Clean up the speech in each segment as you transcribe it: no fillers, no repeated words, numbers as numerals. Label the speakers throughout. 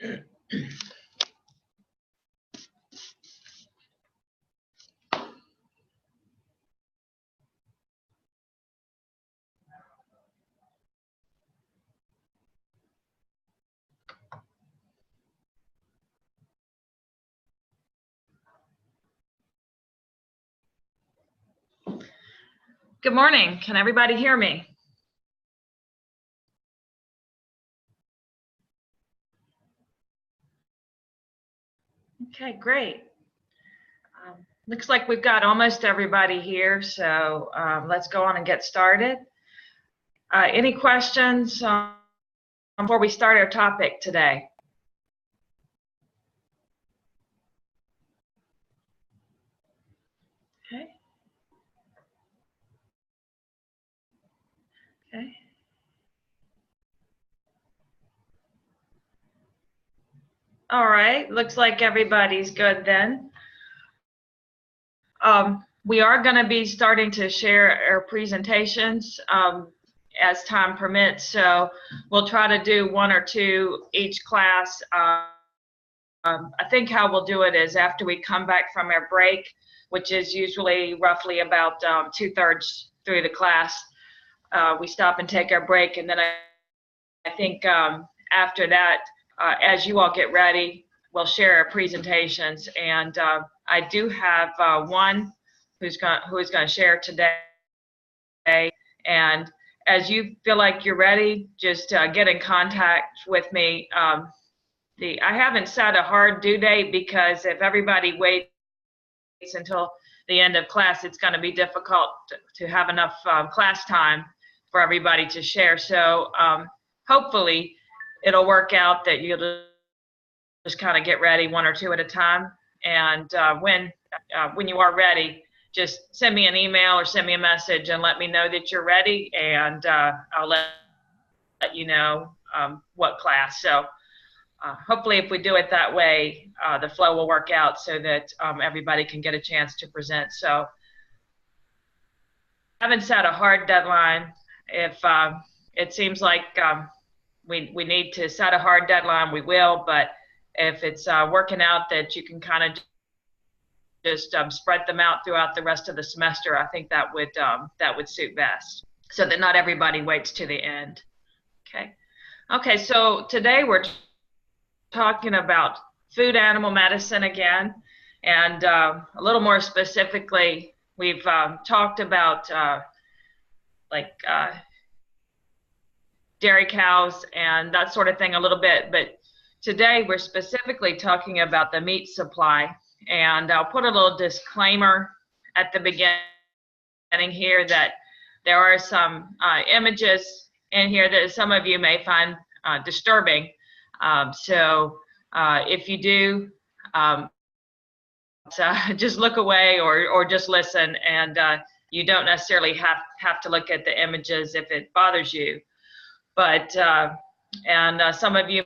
Speaker 1: Good morning. Can everybody hear me? Okay, great. Looks like we've got almost everybody here, so let's go on and get started. Any questions before we start our topic today? Okay. Okay. All right, looks like everybody's good then. We are going to be starting to share our presentations as time permits, so we'll try to do one or two each class. I think how we'll do it is after we come back from our break, which is usually roughly about 2/3 through the class, we stop and take our break, and then I think after that, as you all get ready, we'll share our presentations. And I do have one who is going to share today. And as you feel like you're ready, just get in contact with me. I haven't set a hard due date because if everybody waits until the end of class, it's going to be difficult to have enough class time for everybody to share. So hopefully it'll work out that you'll just kind of get ready one or two at a time. And when you are ready, just send me an email or send me a message and let me know that you're ready, and I'll let you know what class. So hopefully if we do it that way, the flow will work out so that everybody can get a chance to present. So I haven't set a hard deadline. If it seems like we need to set a hard deadline, we will. But if it's working out that you can kind of just spread them out throughout the rest of the semester, I think that would suit best, so that not everybody waits to the end. Okay, so today we're talking about food animal medicine again, and a little more specifically, we've talked about dairy cows and that sort of thing a little bit, but today we're specifically talking about the meat supply. And I'll put a little disclaimer at the beginning here that there are some images in here that some of you may find disturbing. So if you do, just look away or just listen, and you don't necessarily have to look at the images if it bothers you. But some of you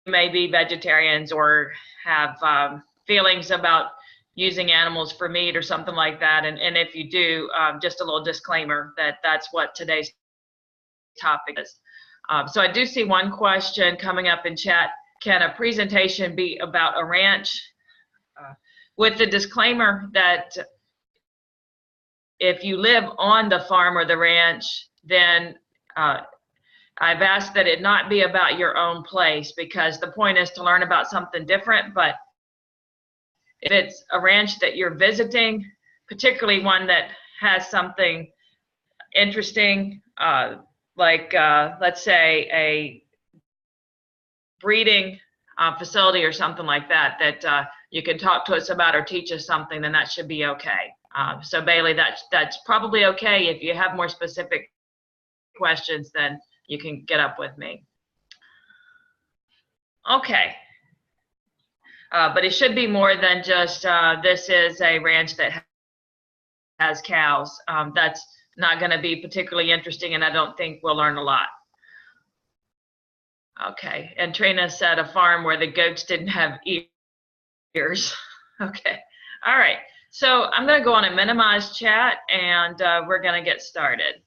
Speaker 1: may be vegetarians or have feelings about using animals for meat or something like that. And if you do, just a little disclaimer that that's what today's topic is. So I do see one question coming up in chat. Can a presentation be about a ranch? With the disclaimer that if you live on the farm or the ranch, then I've asked that it not be about your own place, because the point is to learn about something different. But if it's a ranch that you're visiting, particularly one that has something interesting, like let's say a breeding facility or something like that, that you can talk to us about or teach us something, then that should be okay. So Bailey, that's probably okay. If you have more specific questions, then you can get up with me. Okay. But it should be more than just this is a ranch that has cows. That's not going to be particularly interesting, and I don't think we'll learn a lot. Okay, and Trina said a farm where the goats didn't have ears. Okay, all right. So I'm going to go on and minimize chat, and we're going to get started.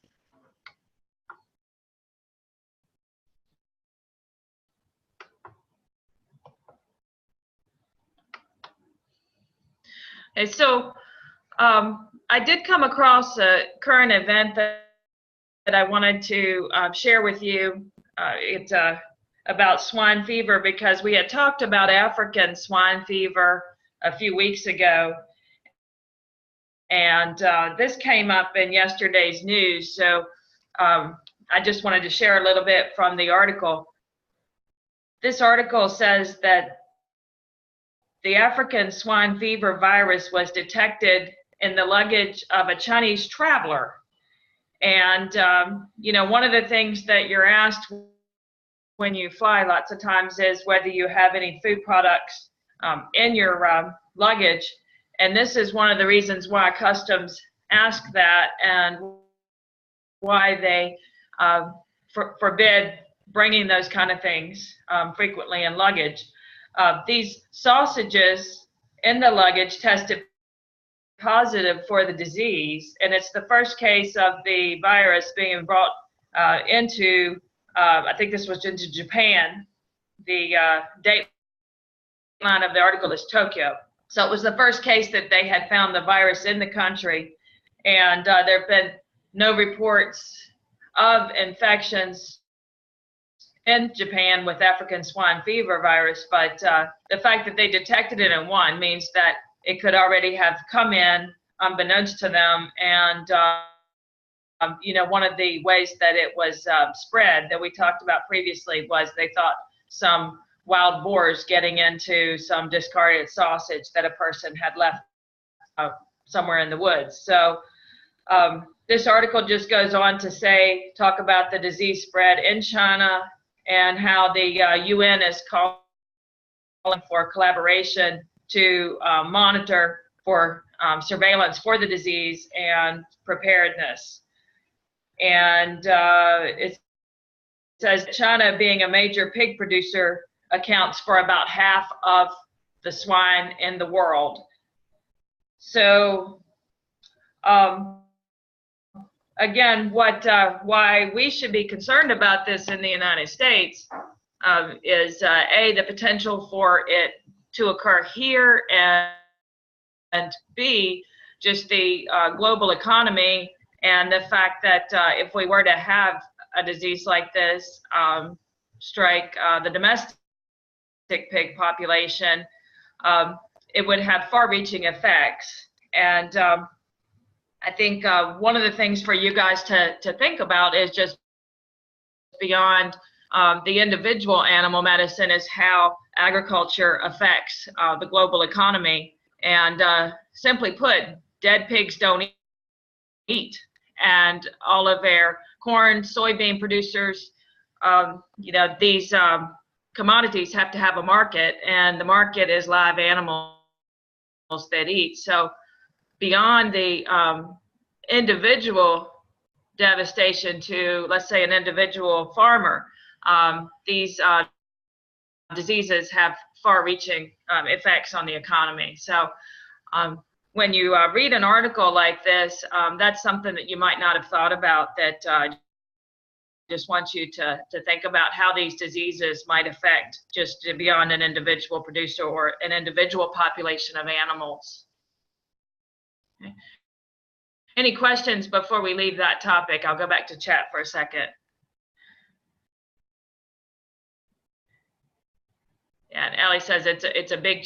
Speaker 1: And so I did come across a current event that I wanted to share with you. It's about swine fever, because we had talked about African swine fever a few weeks ago, and this came up in yesterday's news. So I just wanted to share a little bit from the article. This article says that the African swine fever virus was detected in the luggage of a Chinese traveler. And, you know, one of the things that you're asked when you fly lots of times is whether you have any food products in your luggage. And this is one of the reasons why Customs ask that, and why they forbid bringing those kind of things frequently in luggage. These sausages in the luggage tested positive for the disease, and it's the first case of the virus being brought into, I think this was into Japan. The date line of the article is Tokyo. So it was the first case that they had found the virus in the country, and there have been no reports of infections in Japan with African swine fever virus, but the fact that they detected it in one means that it could already have come in unbeknownst to them. And you know, one of the ways that it was spread that we talked about previously was they thought some wild boars getting into some discarded sausage that a person had left somewhere in the woods. So this article just goes on to say, talk about the disease spread in China, and how the UN is calling for collaboration to monitor for surveillance for the disease and preparedness. And it says China, being a major pig producer, accounts for about half of the swine in the world. So again, why we should be concerned about this in the United States is A, the potential for it to occur here, and B, just the global economy, and the fact that if we were to have a disease like this strike the domestic pig population, it would have far-reaching effects. And I think one of the things for you guys to think about is just beyond the individual animal medicine, is how agriculture affects the global economy. And simply put, dead pigs don't eat. And all of their corn, soybean producers, you know, these commodities have to have a market, and the market is live animals that eat. So beyond the individual devastation to, let's say, an individual farmer, these diseases have far-reaching effects on the economy. So when you read an article like this, that's something that you might not have thought about, that just want you to think about how these diseases might affect just beyond an individual producer or an individual population of animals. Okay. Any questions before we leave that topic? I'll go back to chat for a second. Yeah, and Ellie says it's a big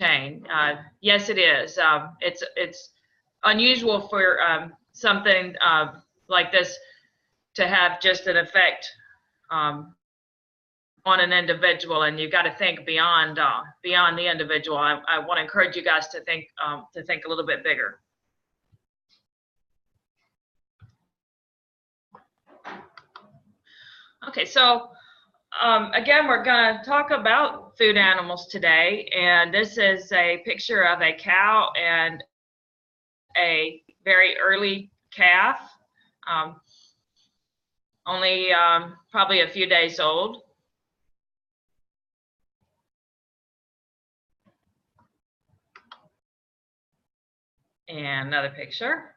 Speaker 1: chain. Yes, it is. It's unusual for something like this to have just an effect on an individual, and you've got to think beyond the individual. I want to encourage you guys to think a little bit bigger. Okay, so again, we're going to talk about food animals today, and this is a picture of a cow and a very early calf, only probably a few days old. And another picture.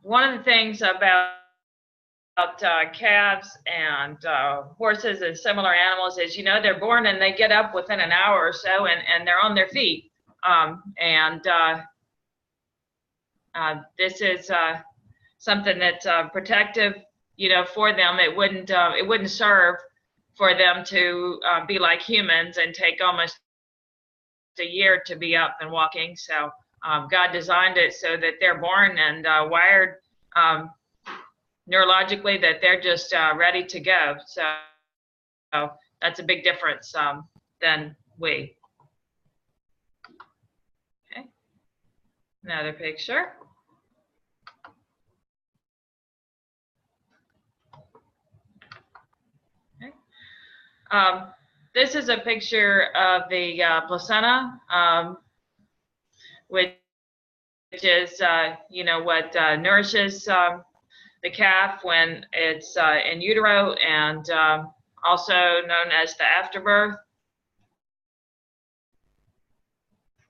Speaker 1: One of the things about calves and horses and similar animals is, they're born and they get up within an hour or so, and they're on their feet. This is something that's protective, for them. It wouldn't serve for them to be like humans and take almost a year to be up and walking. So God designed it so that they're born and wired neurologically, that they're just ready to go. So that's a big difference than we. Okay, another picture. Okay. This is a picture of the placenta, which is, what nourishes the calf when it's in utero, and also known as the afterbirth.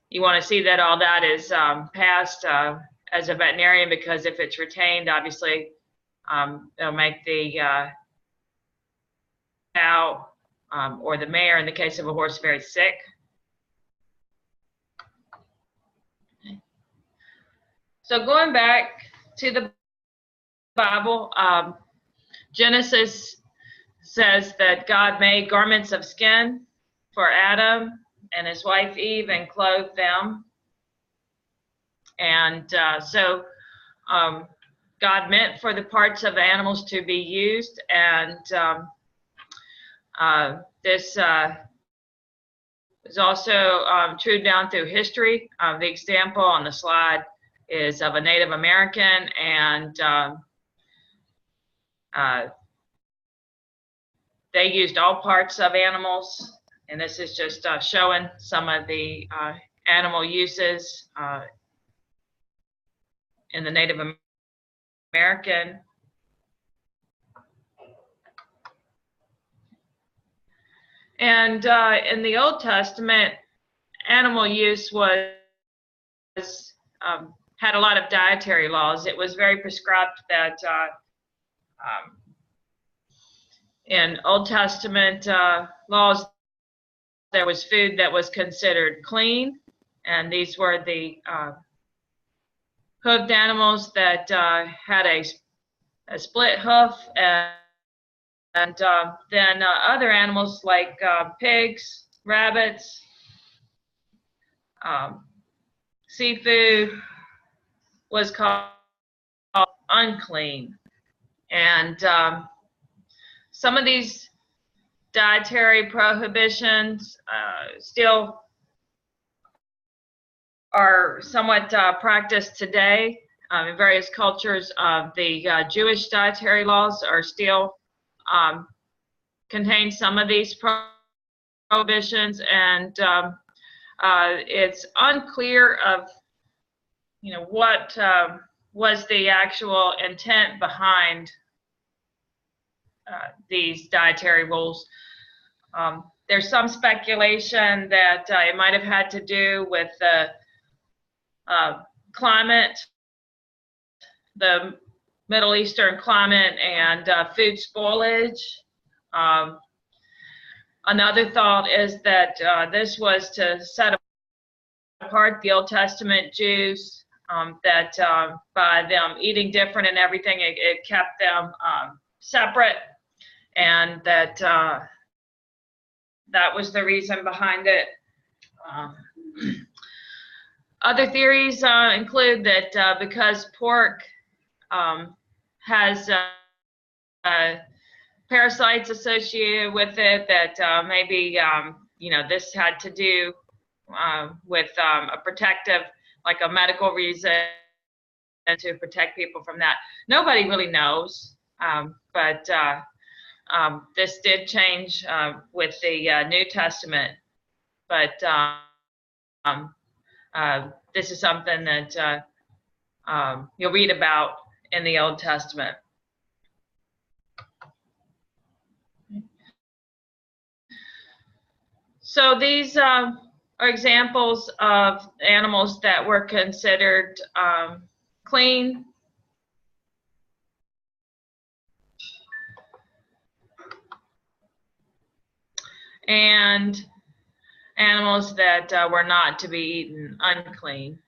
Speaker 1: You want to see that all that is passed as a veterinarian, because if it's retained, obviously it'll make the cow or the mare, in the case of a horse, very sick. So going back to the Bible, Genesis says that God made garments of skin for Adam and his wife Eve and clothed them. And so God meant for the parts of the animals to be used, and this is also true down through history. The example on the slide is of a Native American, and they used all parts of animals, and this is just showing some of the animal uses in the Native American. And in the Old Testament, animal use was had a lot of dietary laws. It was very prescribed that in Old Testament laws, there was food that was considered clean, and these were the hoofed animals that had a split hoof, and then other animals like pigs, rabbits, seafood was called unclean. And some of these dietary prohibitions still are somewhat practiced today in various cultures. The Jewish dietary laws are still contain some of these prohibitions, and it's unclear of what was the actual intent behind these dietary rules. There's some speculation that it might have had to do with the climate, the Middle Eastern climate, and food spoilage. Another thought is that this was to set apart the Old Testament Jews, that by them eating different and everything, it kept them separate, and that that was the reason behind it. Other theories include that because pork has parasites associated with it, that maybe this had to do with a protective, like a medical reason, to protect people from that. Nobody really knows, but this did change with the New Testament. But this is something that you'll read about in the Old Testament. So these are examples of animals that were considered clean. and animals that were not to be eaten unclean.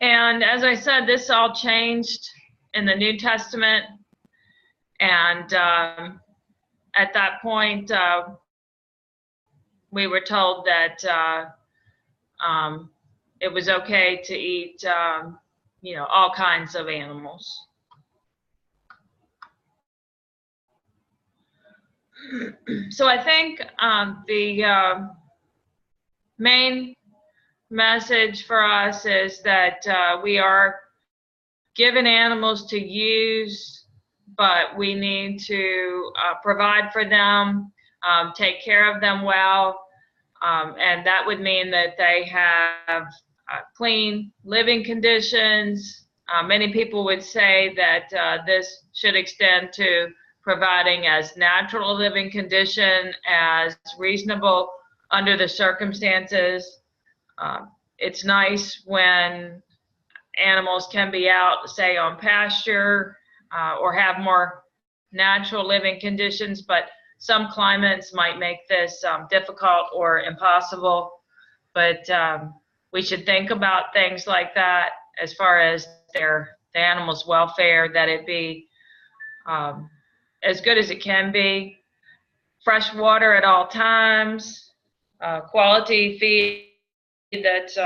Speaker 1: And as I said, this all changed in the New Testament. And at that point, we were told that it was okay to eat, all kinds of animals. So I think the main message for us is that we are given animals to use, but we need to provide for them, take care of them well, and that would mean that they have clean living conditions. Many people would say that this should extend to providing as natural living condition as reasonable under the circumstances. It's nice when animals can be out, say, on pasture or have more natural living conditions, but some climates might make this difficult or impossible. But we should think about things like that as far as the animal's welfare, that it be as good as it can be. Fresh water at all times, quality feed that's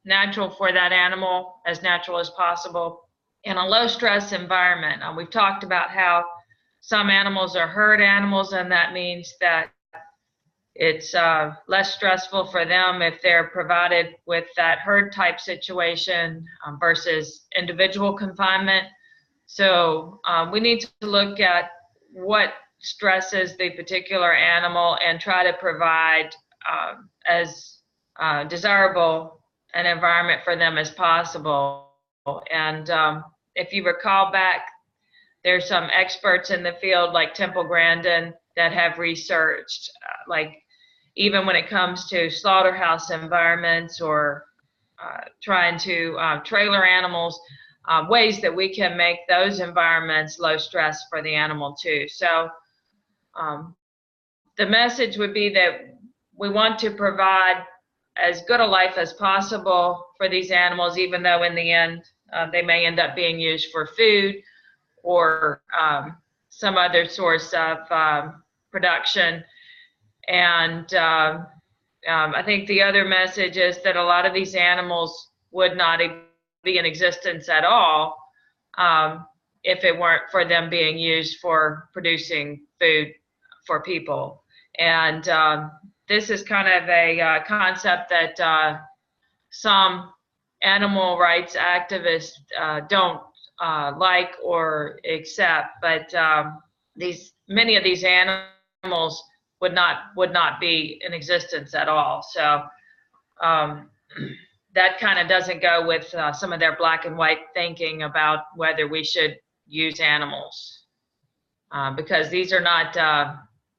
Speaker 1: natural for that animal, as natural as possible, in a low stress environment. We've talked about how some animals are herd animals, and that means that it's less stressful for them if they're provided with that herd type situation versus individual confinement. So we need to look at what stresses the particular animal and try to provide as desirable an environment for them as possible. And if you recall back, there's some experts in the field like Temple Grandin that have researched, like even when it comes to slaughterhouse environments or trying to trailer animals, ways that we can make those environments low stress for the animal too. So the message would be that we want to provide as good a life as possible for these animals, even though in the end they may end up being used for food or some other source of production. And I think the other message is that a lot of these animals would not be in existence at all if it weren't for them being used for producing food for people. And this is kind of a concept that some animal rights activists don't like or accept, but many of these animals would not be in existence at all. So that kind of doesn't go with some of their black and white thinking about whether we should use animals, because these are not,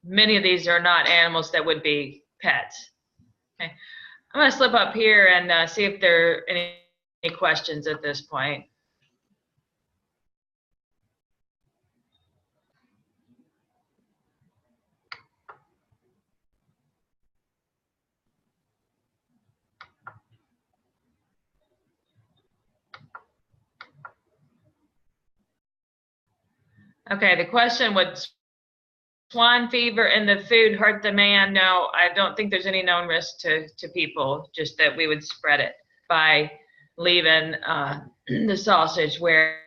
Speaker 1: many of these are not animals that would be pets. Okay. I'm going to slip up here and see if there are any questions at this point. Okay, the question, would swine fever in the food hurt the man? No, I don't think there's any known risk to people, just that we would spread it by leaving the sausage where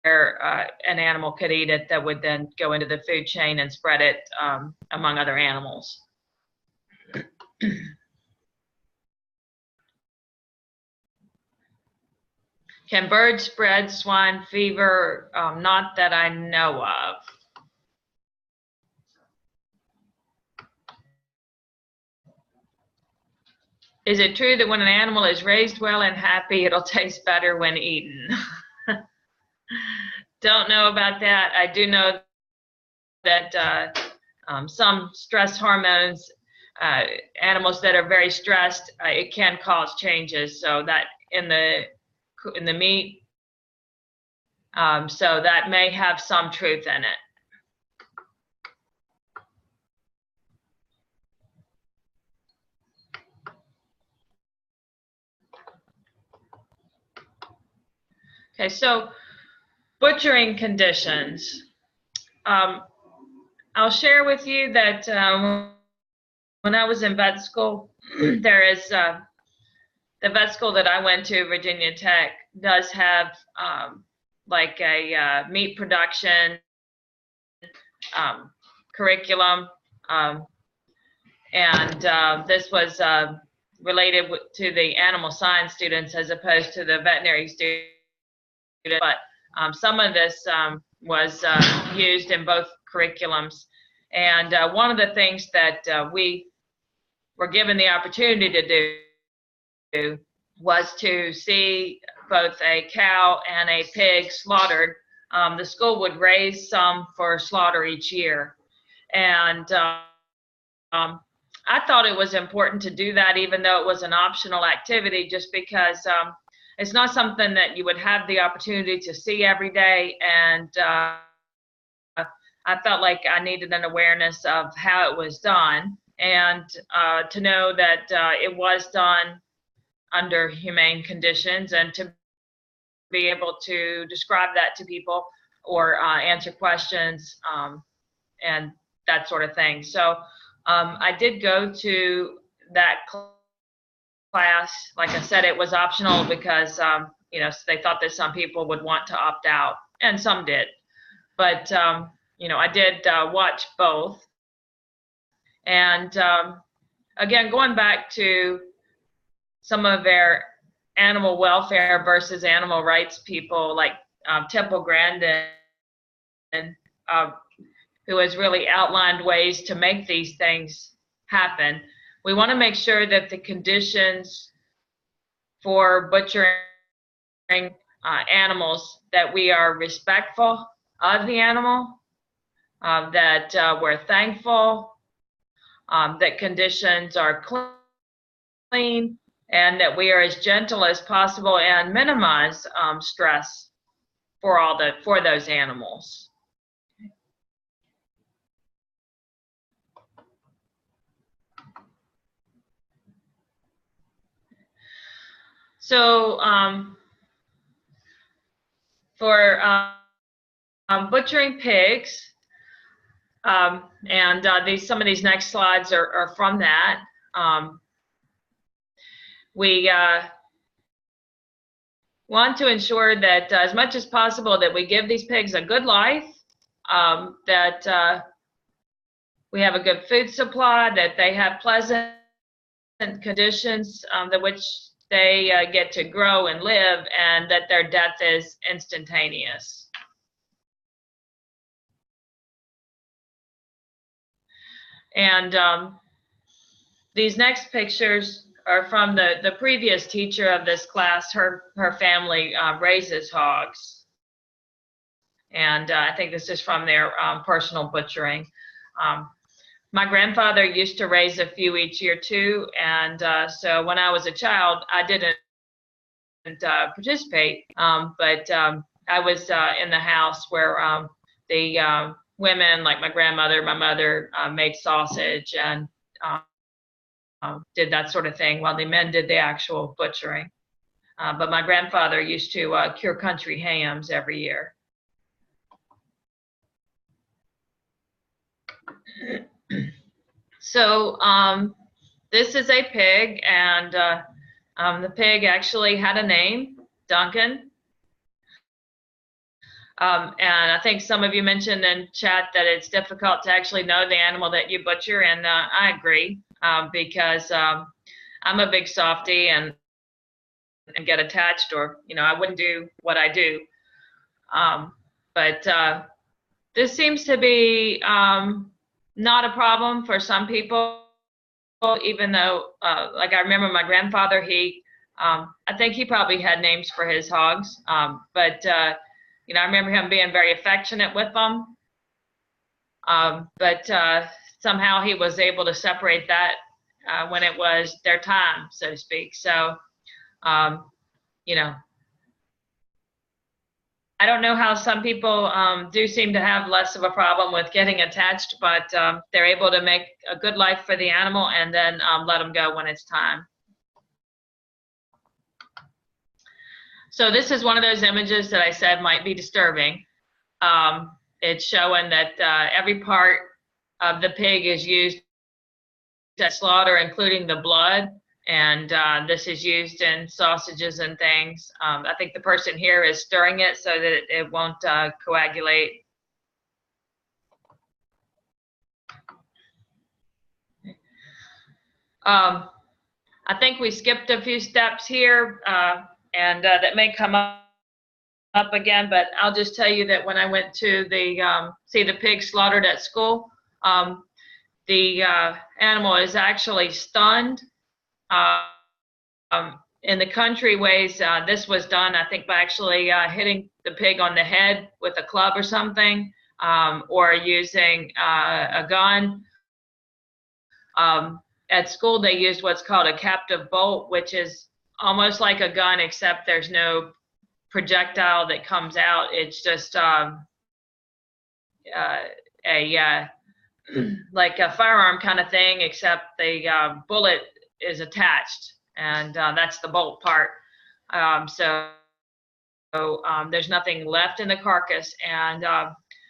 Speaker 1: an animal could eat it that would then go into the food chain and spread it among other animals. Can birds spread swine fever? Not that I know of. Is it true that when an animal is raised well and happy, it'll taste better when eaten? Don't know about that. I do know that some stress hormones animals that are very stressed, it can cause changes. So that in the meat, so that may have some truth in it. Okay, so butchering conditions. I'll share with you that when I was in vet school, there is the vet school that I went to, Virginia Tech, does have like a meat production curriculum, and this was related to the animal science students as opposed to the veterinary students. But some of this was used in both curriculums. And one of the things that we were given the opportunity to do was to see both a cow and a pig slaughtered. The school would raise some for slaughter each year. And I thought it was important to do that, even though it was an optional activity, just because it's not something that you would have the opportunity to see every day. And I felt like I needed an awareness of how it was done, and to know that it was done under humane conditions, and to be able to describe that to people or answer questions and that sort of thing. So I did go to that class. Like I said, it was optional because you know, they thought that some people would want to opt out, and some did. But you know, I did watch both. And again, going back to some of their animal welfare versus animal rights people, like Temple Grandin, who has really outlined ways to make these things happen. We want to make sure that the conditions for butchering animals, that we are respectful of the animal, that we're thankful, that conditions are clean, and that we are as gentle as possible and minimize stress for those animals. So for butchering pigs, and some of these next slides are from that. We want to ensure that as much as possible that we give these pigs a good life, that we have a good food supply, that they have pleasant conditions that which they get to grow and live, and that their death is instantaneous. And these next pictures are from the previous teacher of this class. Her family raises hogs. And I think this is from their personal butchering. My grandfather used to raise a few each year too. And so when I was a child, I didn't participate, but I was in the house where the women, like my grandmother, my mother, made sausage and did that sort of thing, while the men did the actual butchering. But my grandfather used to cure country hams every year. So this is a pig, and the pig actually had a name, Duncan. And I think some of you mentioned in chat that it's difficult to actually know the animal that you butcher, and I agree, because I'm a big softie and get attached, or you know, I wouldn't do what I do. But this seems to be not a problem for some people, even though, like I remember my grandfather, I think he probably had names for his hogs, but you know, I remember him being very affectionate with them, but somehow he was able to separate that when it was their time, so to speak. So, you know, I don't know how some people do seem to have less of a problem with getting attached, but they're able to make a good life for the animal and then let them go when it's time. So this is one of those images that I said might be disturbing. It's showing that every part of the pig is used to slaughter, including the blood. And this is used in sausages and things. I think the person here is stirring it so that it won't coagulate. I think we skipped a few steps here, and that may come up again, but I'll just tell you that when I went to the see the pig slaughtered at school, the animal is actually stunned. In the country ways, this was done, I think, by actually hitting the pig on the head with a club or something, or using a gun. At school, they used what's called a captive bolt, which is almost like a gun, except there's no projectile that comes out. It's just like a firearm kind of thing, except the bullet is attached, and that's the bolt part. So there's nothing left in the carcass, and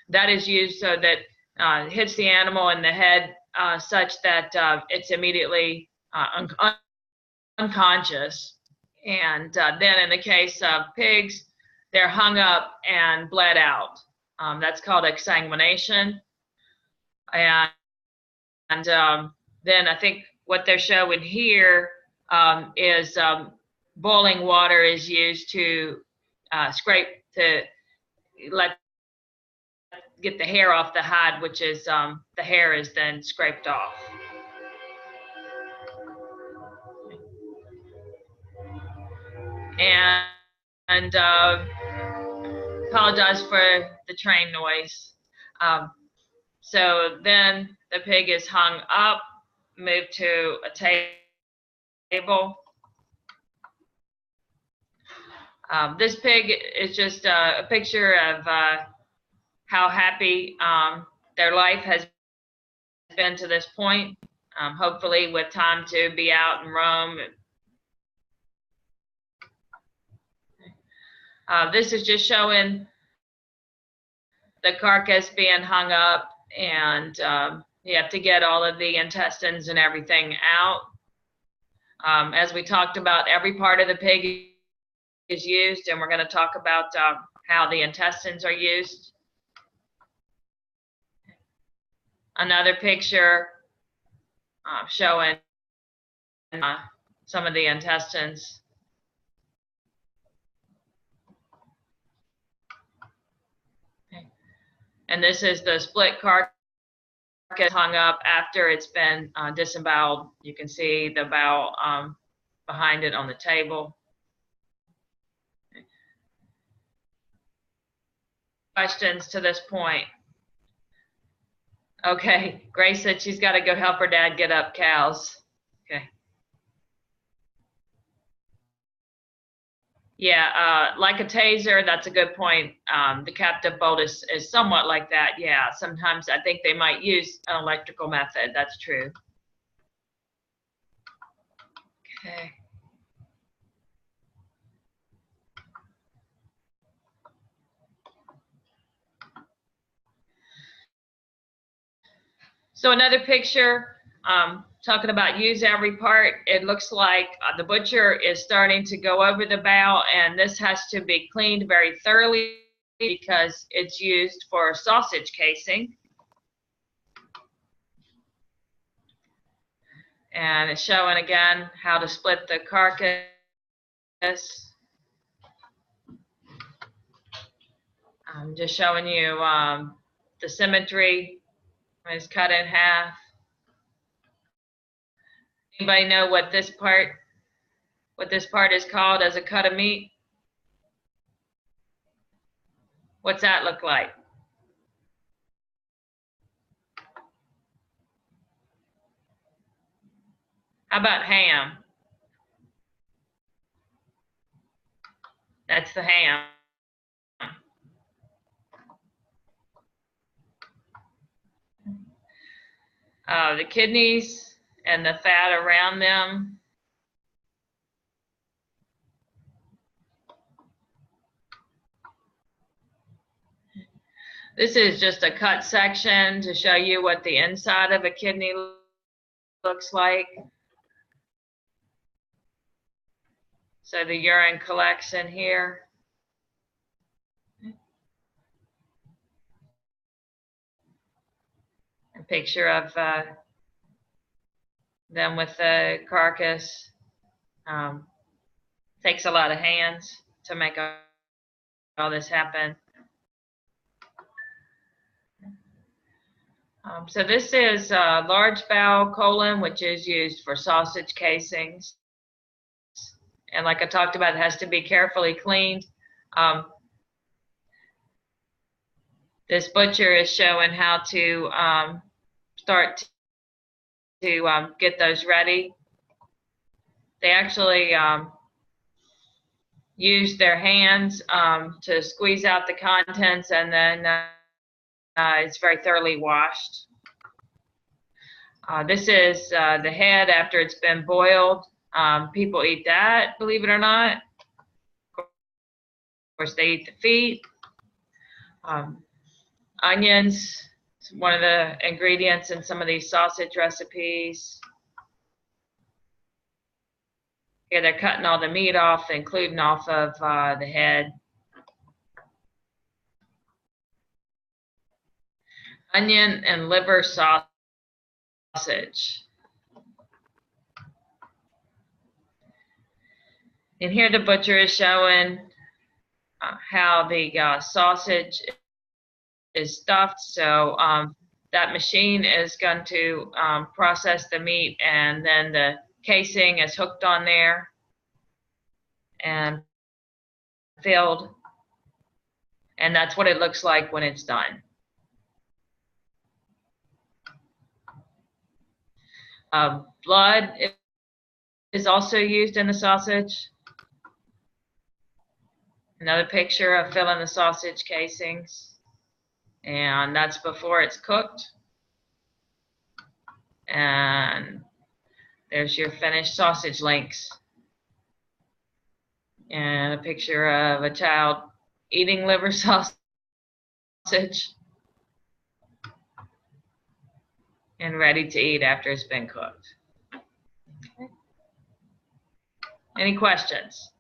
Speaker 1: that is used so that it hits the animal in the head such that it's immediately unconscious. And then in the case of pigs, they're hung up and bled out. That's called exsanguination. And then I think what they're showing here is boiling water is used to scrape, to get the hair off the hide, which is the hair is then scraped off. And apologize for the train noise. So then the pig is hung up, moved to a table. This pig is just a picture of how happy their life has been to this point, hopefully with time to be out and roam. This is just showing the carcass being hung up, and you have to get all of the intestines and everything out. As we talked about, every part of the pig is used, and we're going to talk about how the intestines are used. Another picture showing some of the intestines. Okay. And this is the split carcass hung up after it's been disemboweled. You can see the bowel behind it on the table. Questions to this point? Okay, Grace said she's got to go help her dad get up cows. Okay. Yeah, like a taser, that's a good point. The captive bolt is somewhat like that. Yeah, sometimes I think they might use an electrical method. That's true. Okay. So another picture, talking about use every part, it looks like the butcher is starting to go over the bowel, and this has to be cleaned very thoroughly because it's used for sausage casing. And it's showing again how to split the carcass. I'm just showing you the symmetry. It's cut in half. Anybody know what this part is called as a cut of meat? What's that look like? How about ham? That's the ham. The kidneys and the fat around them. This is just a cut section to show you what the inside of a kidney looks like. So the urine collects in here. A picture of them with the carcass. Takes a lot of hands to make all this happen. So this is large bowel colon, which is used for sausage casings. And like I talked about, it has to be carefully cleaned. This butcher is showing how to start to get those ready. They actually use their hands to squeeze out the contents, and then it's very thoroughly washed. This is the head after it's been boiled. People eat that, believe it or not. Of course, they eat the feet. Onions, one of the ingredients in some of these sausage recipes. Here they're cutting all the meat off, including off of the head. Onion and liver sausage. And here the butcher is showing how the sausage is stuffed. So that machine is going to process the meat, and then the casing is hooked on there and filled. And that's what it looks like when it's done. Blood is also used in the sausage. Another picture of filling the sausage casings. And that's before it's cooked. And there's your finished sausage links. And a picture of a child eating liver sausage. And ready to eat after it's been cooked. Okay. Any questions?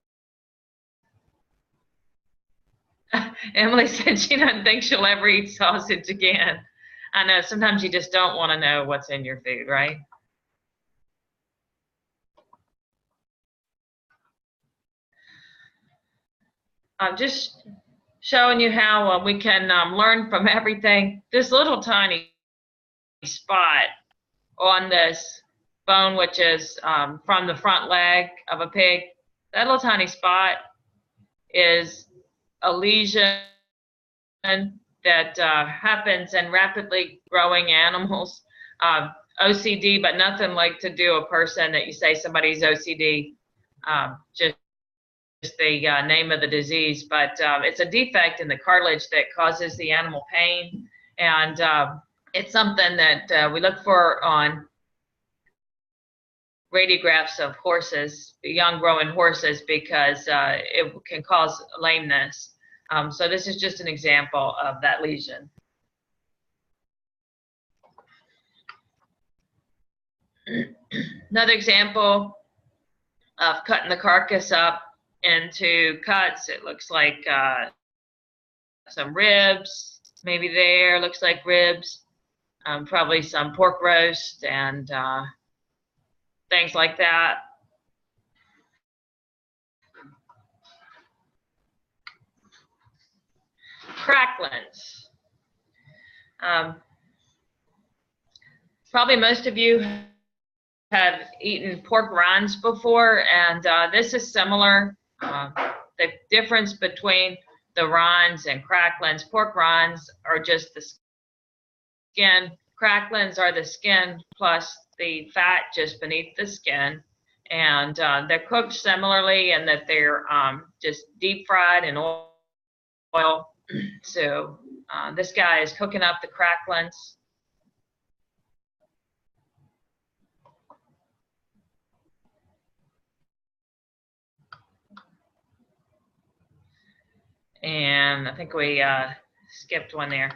Speaker 1: Emily said she doesn't think she'll ever eat sausage again. I know, sometimes you just don't want to know what's in your food, right? I'm just showing you how we can learn from everything. This little tiny spot on this bone, which is from the front leg of a pig, that little tiny spot is a lesion that happens in rapidly growing animals. OCD, but nothing like to do a person that you say somebody's OCD, just the name of the disease, but it's a defect in the cartilage that causes the animal pain, and it's something that we look for on radiographs of horses, young growing horses, because it can cause lameness. So this is just an example of that lesion. Another example of cutting the carcass up into cuts. It looks like some ribs, maybe there, looks like ribs, probably some pork roast and things like that. Cracklins. Probably most of you have eaten pork rinds before, and this is similar. The difference between the rinds and cracklins: pork rinds are just the skin. Cracklins are the skin plus the fat just beneath the skin. And they're cooked similarly in that they're just deep fried in oil. So this guy is cooking up the cracklings. And I think we skipped one there.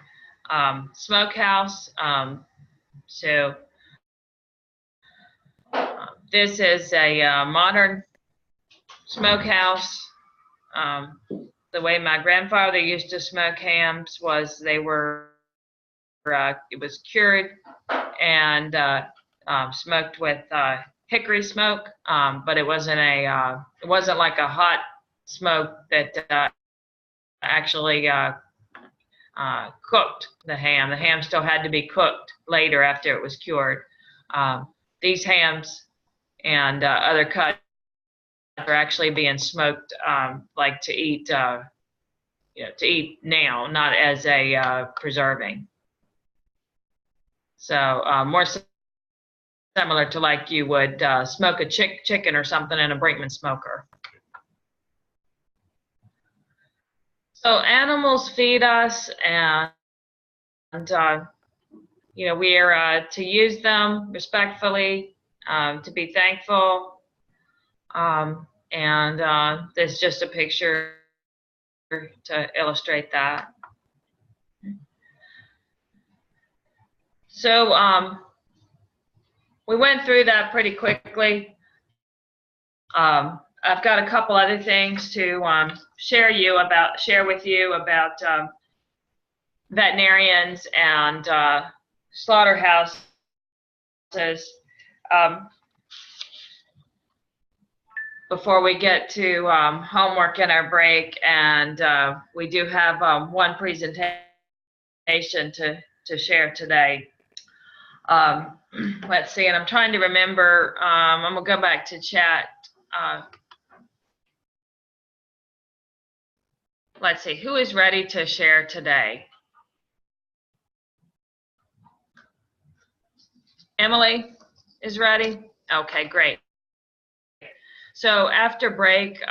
Speaker 1: Smokehouse. So this is a modern smokehouse. The way my grandfather used to smoke hams was they were it was cured and smoked with hickory smoke, but it wasn't like a hot smoke that actually cooked the ham. The ham still had to be cooked later after it was cured. These hams and other cuts are actually being smoked like to eat, to eat now, not as a preserving. So more similar to like you would smoke a chicken or something in a Brinkmann smoker. So animals feed us, and we are to use them respectfully, to be thankful, and there's just a picture to illustrate that. So we went through that pretty quickly. I've got a couple other things to share with you about veterinarians and slaughterhouses. Before we get to homework in our break, and we do have one presentation to share today. Let's see, and I'm trying to remember, I'm gonna go back to chat. Let's see, who is ready to share today? Emily is ready? Okay, great. So after break,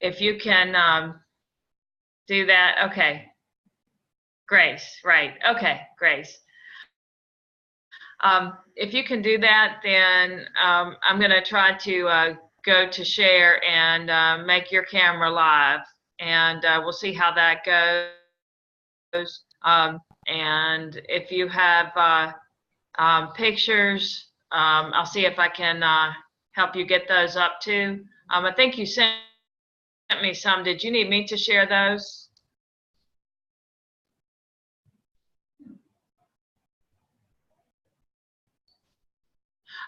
Speaker 1: if you can do that, okay. Grace, right, okay, Grace. If you can do that, then I'm gonna try to go to share and make your camera live, and we'll see how that goes. And if you have pictures, I'll see if I can help you get those up too. I think you sent me some. Did you need me to share those?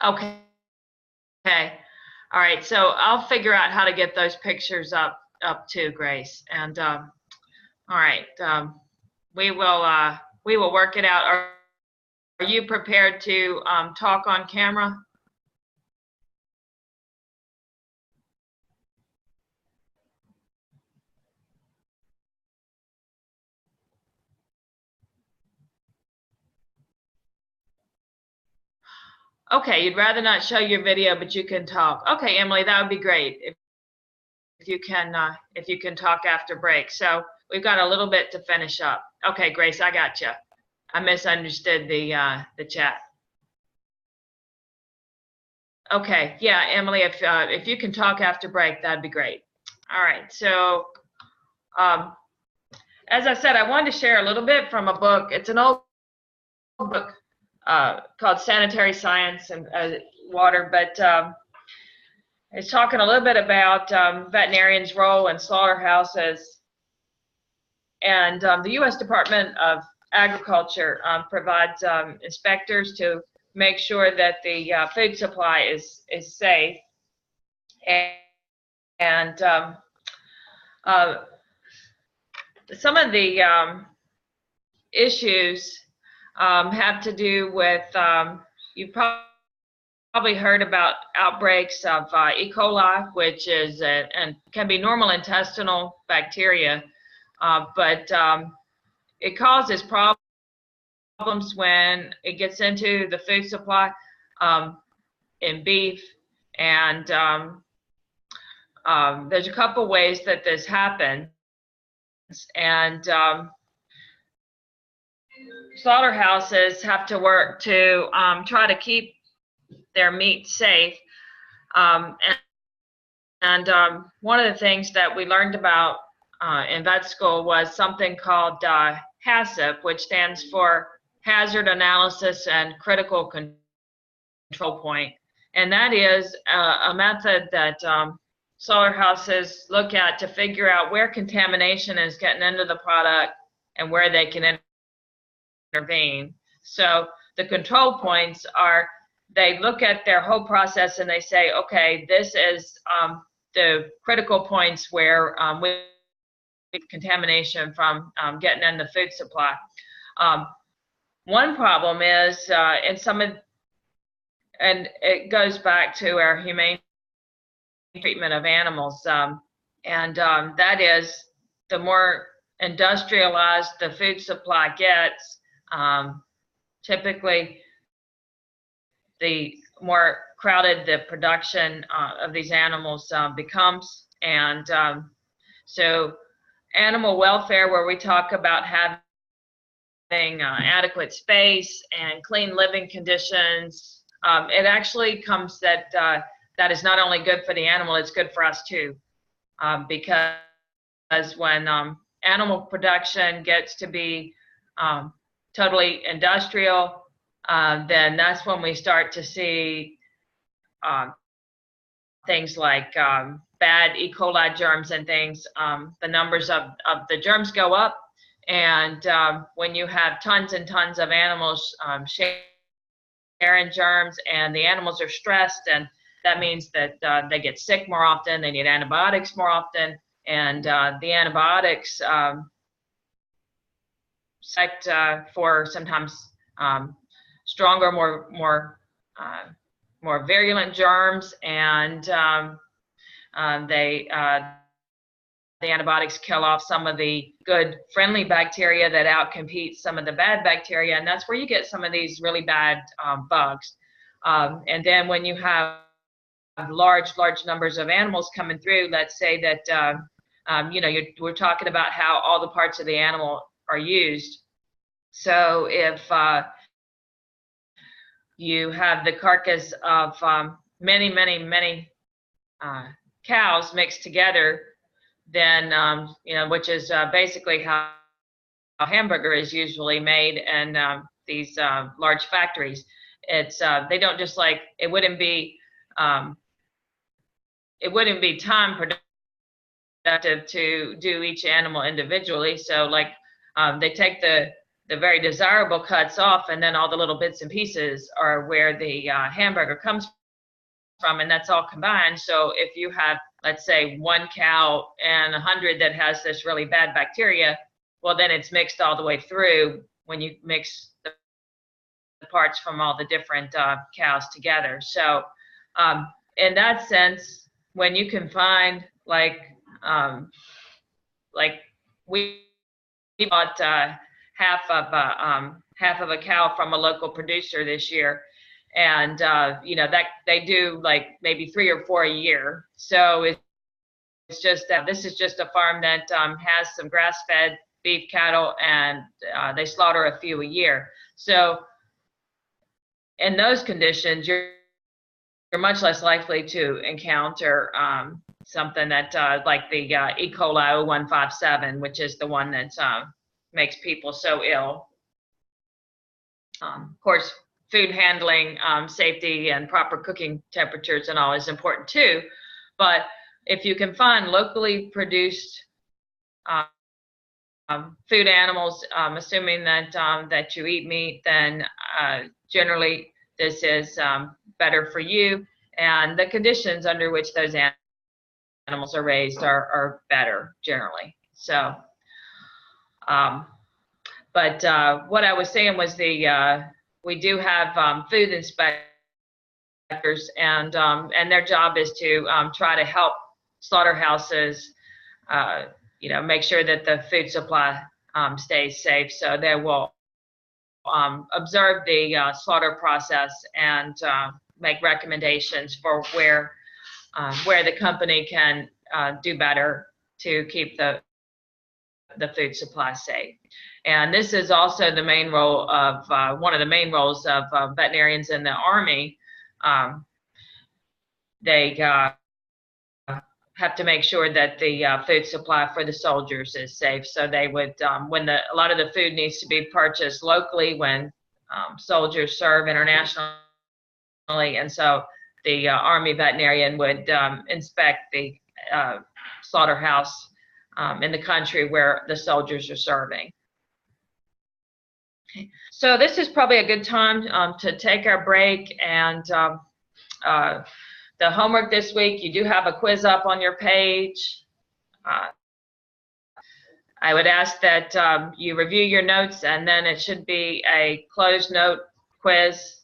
Speaker 1: Okay. Okay. All right. So I'll figure out how to get those pictures up too, Grace. And all right. We will work it out. Are you prepared to talk on camera? Okay, you'd rather not show your video, but you can talk. Okay, Emily, that would be great if you can talk after break. So we've got a little bit to finish up. Okay, Grace, I got you. I misunderstood the chat. Okay, yeah, Emily, if you can talk after break, that'd be great. All right, so as I said, I wanted to share a little bit from a book. It's an old book called Sanitary Science and Water, but it's talking a little bit about veterinarians' role in slaughterhouses. And the U.S. Department of Agriculture provides inspectors to make sure that the food supply is safe. And some of the issues have to do with, you've probably heard about outbreaks of E. coli, which is and can be normal intestinal bacteria, but it causes problems problems when it gets into the food supply in beef, and there's a couple ways that this happens, and slaughterhouses have to work to try to keep their meat safe. One of the things that we learned about in vet school was something called HACCP, which stands for Hazard Analysis and Critical Control Point. And that is a method that slaughterhouses look at to figure out where contamination is getting into the product and where they can intervene. So the control points are, they look at their whole process and they say, okay, this is the critical points where we contamination from getting in the food supply. One problem is in some of, and it goes back to our humane treatment of animals, that is, the more industrialized the food supply gets, typically the more crowded the production of these animals becomes. And so animal welfare, where we talk about having adequate space and clean living conditions, it actually comes that that is not only good for the animal, it's good for us too. Because when animal production gets to be totally industrial, then that's when we start to see things like bad E. coli germs and things. The numbers of the germs go up, and when you have tons and tons of animals sharing germs, and the animals are stressed, and that means that they get sick more often, they need antibiotics more often, and the antibiotics select for sometimes stronger, more virulent germs, and the antibiotics kill off some of the good friendly bacteria that outcompete some of the bad bacteria, and that's where you get some of these really bad bugs. And then when you have large numbers of animals coming through, let's say that we're talking about how all the parts of the animal are used. So if you have the carcass of many cows mixed together, then which is basically how a hamburger is usually made in these large factories. It's they don't just like, it wouldn't be time productive to do each animal individually. So like they take the very desirable cuts off, and then all the little bits and pieces are where the hamburger comes from, and that's all combined. So if you have, let's say, 1 cow and 100 that has this really bad bacteria, well, then it's mixed all the way through when you mix the parts from all the different cows together. So in that sense, when you can find like we bought half of a cow from a local producer this year, and that they do like maybe 3 or 4 a year. So it's just that this is just a farm that has some grass-fed beef cattle, and they slaughter a few a year. So in those conditions, you're much less likely to encounter something that like the E. coli 0157, which is the one that makes people so ill. Of course, food handling, safety, and proper cooking temperatures and all is important too. But if you can find locally produced food animals, assuming that that you eat meat, then generally this is better for you, and the conditions under which those animals are raised are better generally. So, but what I was saying was we do have food inspectors, and their job is to try to help slaughterhouses, make sure that the food supply stays safe. So they will observe the slaughter process and make recommendations for where the company can do better to keep the food supply safe. And this is also the main role of one of the main roles of veterinarians in the Army. They have to make sure that the food supply for the soldiers is safe. So they would, when a lot of the food needs to be purchased locally when soldiers serve internationally, and so the Army veterinarian would inspect the slaughterhouse in the country where the soldiers are serving. Okay. So this is probably a good time to take our break, and the homework this week, you do have a quiz up on your page. I would ask that you review your notes, and then it should be a closed note quiz.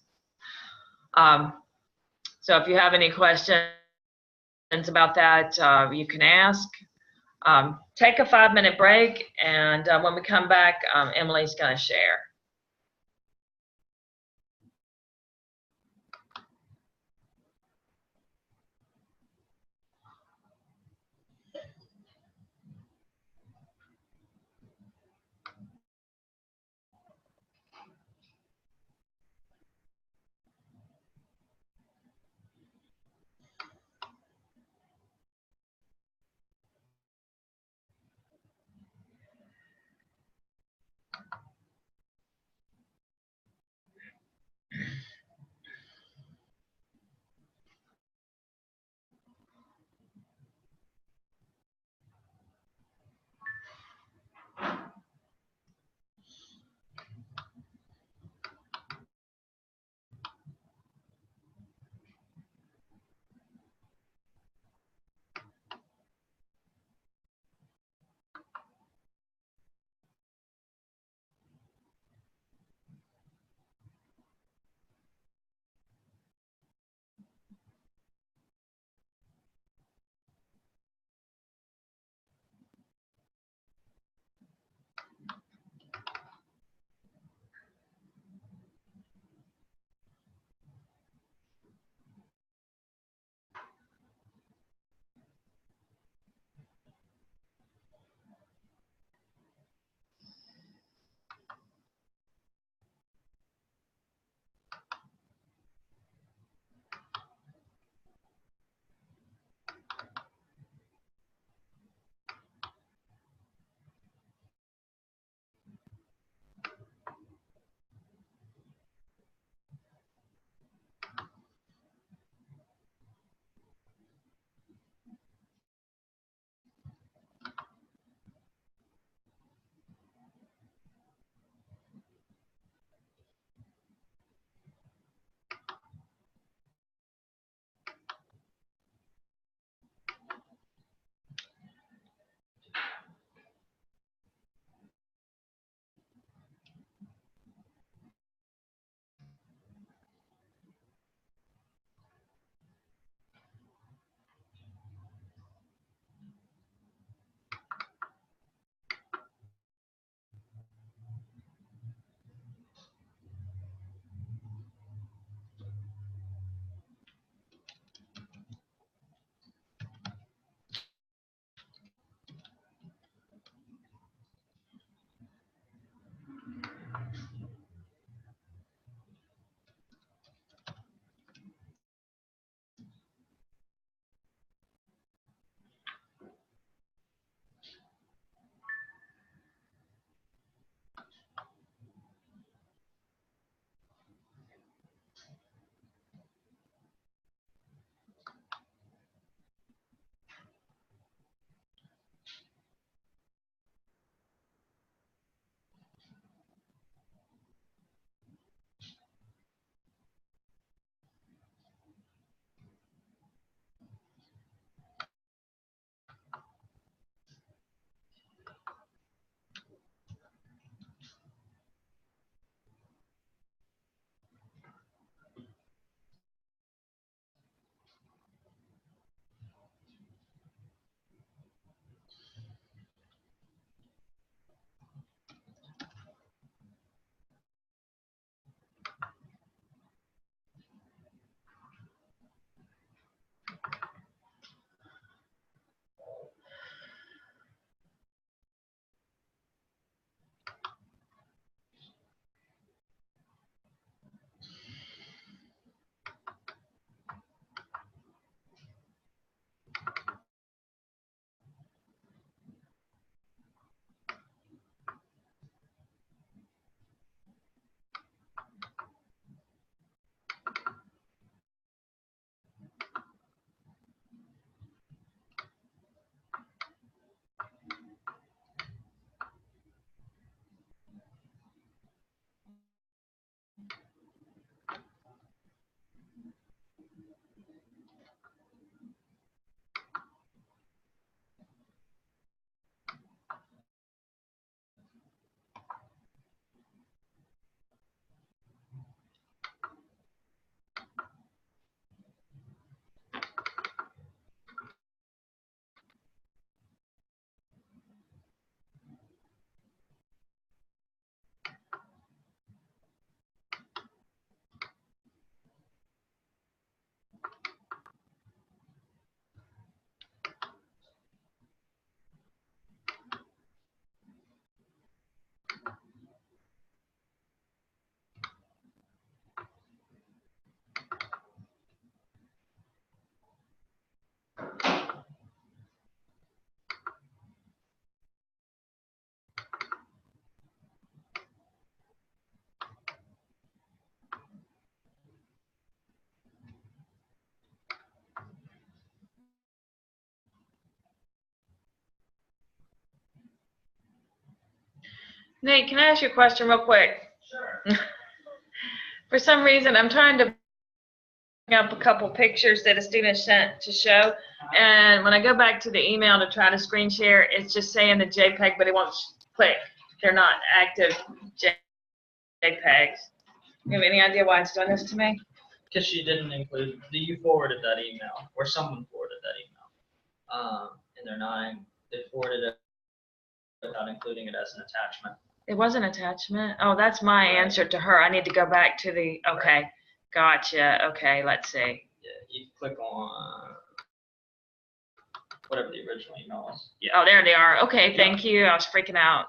Speaker 1: So if you have any questions about that, you can ask. Take a 5-minute break, and when we come back, Emily's going to share. Nate, can I ask you a question real quick?
Speaker 2: Sure.
Speaker 1: For some reason, I'm trying to bring up a couple pictures that a student sent to show, and when I go back to the email to try to screen share, it's just saying the JPEG, but it won't click. They're not active JPEGs. You have any idea why it's doing this to me?
Speaker 2: Because she didn't include, you forwarded that email, or someone forwarded that email. And they forwarded it without including it as an attachment.
Speaker 1: It was an attachment. Oh, that's my answer to her. I need to go back to the, okay, gotcha. Okay, let's see.
Speaker 2: Yeah, you click on whatever the original email was. Yeah.
Speaker 1: Oh, there they are. Okay, thank you. I was freaking out.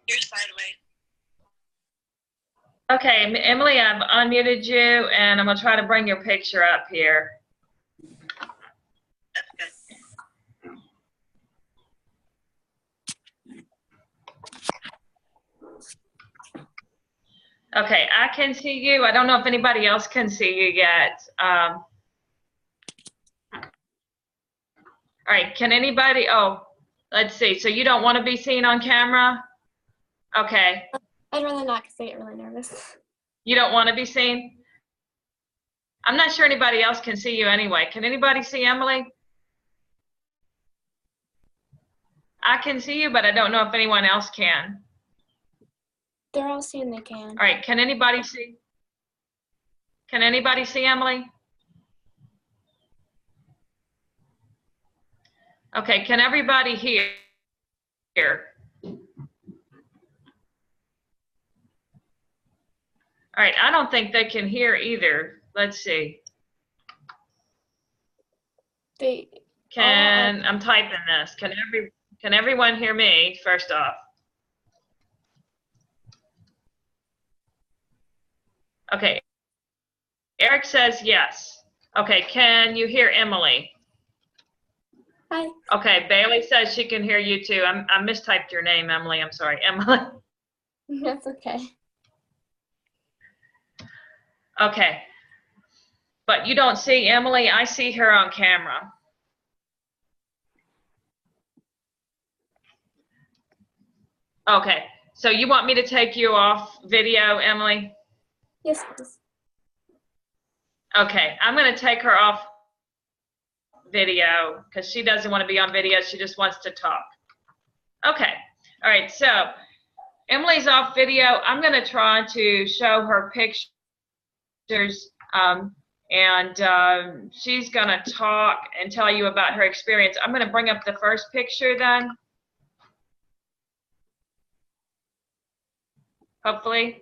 Speaker 3: You're sideways.
Speaker 1: Okay, Emily, I've unmuted you, and I'm gonna try to bring your picture up here.
Speaker 3: That's good.
Speaker 1: Okay, I can see you. I don't know if anybody else can see you yet. All right, can anybody, oh, let's see. So you don't want to be seen on camera? Okay,
Speaker 4: I'd rather not because I get really nervous.
Speaker 1: you don't want to be seen? I'm not sure anybody else can see you anyway. Can anybody see Emily? I can see you, but I don't know if anyone else can.
Speaker 4: They're all saying they can.
Speaker 1: All right, can anybody see? Can anybody see Emily? Okay, can everybody hear? All right, I don't think they can hear either. Let's see. I'm typing this. Can everyone hear me first off? Okay. Eric says yes. Okay, can you hear Emily?
Speaker 4: Hi.
Speaker 1: Okay, Bailey says she can hear you too. I mistyped your name, Emily. I'm sorry, Emily.
Speaker 4: That's okay.
Speaker 1: Okay. But you don't see Emily. I see her on camera. Okay, so you want me to take you off video, Emily?
Speaker 4: Yes, please.
Speaker 1: Okay, I'm going to take her off video because she doesn't want to be on video. She just wants to talk. Okay, all right, so Emily's off video. I'm going to try to show her pictures, and she's going to talk and tell you about her experience. I'm going to bring up the first picture then. Hopefully.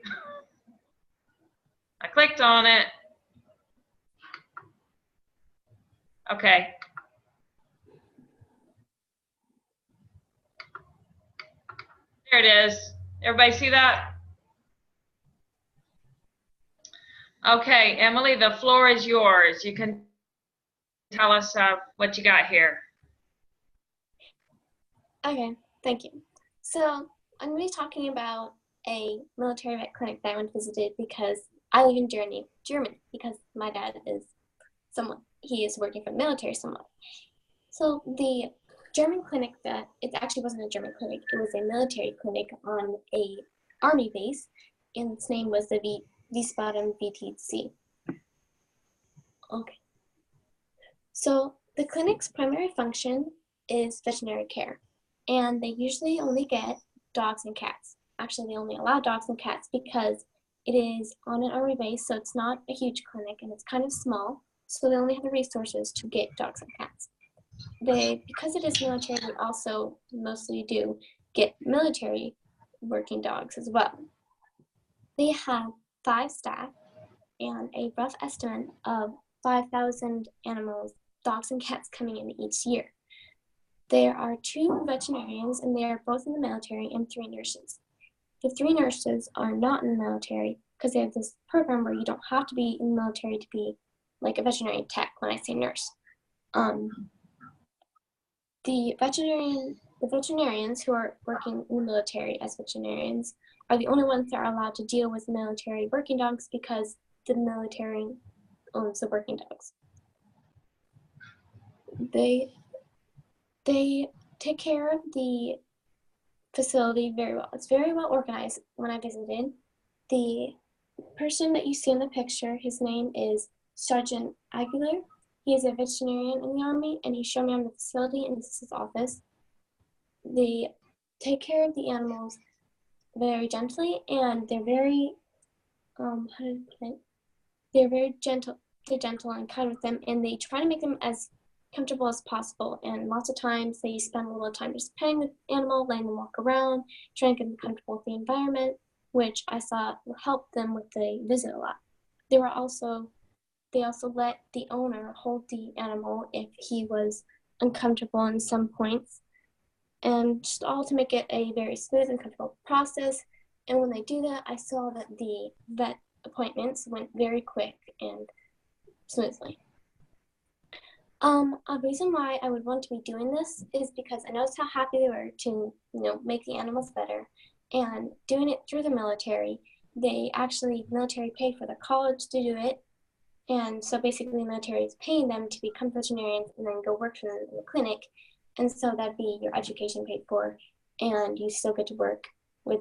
Speaker 1: I clicked on it. Okay. There it is. Everybody see that? Okay, Emily, the floor is yours. You can tell us what you got here.
Speaker 4: Okay, thank you. So I'm going to be talking about a military vet clinic that I went visited because I live in Germany, because my dad is he is working for the military somewhat. So the German clinic it actually wasn't a German clinic, it was a military clinic on a army base, and its name was the Wiesbaden VTC. Okay. So the clinic's primary function is veterinary care, and they usually only get dogs and cats. Actually, they only allow dogs and cats because it is on an army base, so it's not a huge clinic and it's kind of small, so they only have the resources to get dogs and cats. Because it is military, they also mostly do get military working dogs as well. They have 5 staff and a rough estimate of 5,000 animals, dogs and cats coming in each year. There are 2 veterinarians, and they are both in the military, and 3 nurses. The 3 nurses are not in the military because they have this program where you don't have to be in the military to be like a veterinary tech when I say nurse. The veterinarians who are working in the military as veterinarians are the only ones that are allowed to deal with military working dogs because the military owns the working dogs. They take care of the facility very well. It's very well organized. When I visited, the person that you see in the picture, his name is Sergeant Aguilar. He is a veterinarian in the Army, and he showed me on the facility, and this is his office. They take care of the animals very gently, and they're very, they're very gentle. They're gentle and kind with them, and they try to make them as comfortable as possible. And lots of times they spend a little time just petting the animal, letting them walk around, trying to get them comfortable with the environment, which I saw will help them with the visit a lot. They also let the owner hold the animal if he was uncomfortable in some points, and just all to make it a very smooth and comfortable process. And when they do that, I saw that the vet appointments went very quick and smoothly. A reason why I would want to be doing this is because I noticed how happy they were to, make the animals better, and doing it through the military. Military paid for the college to do it, and so basically the military is paying them to become veterinarians and then go work for them in the clinic, and so that'd be your education paid for, and you still get to work with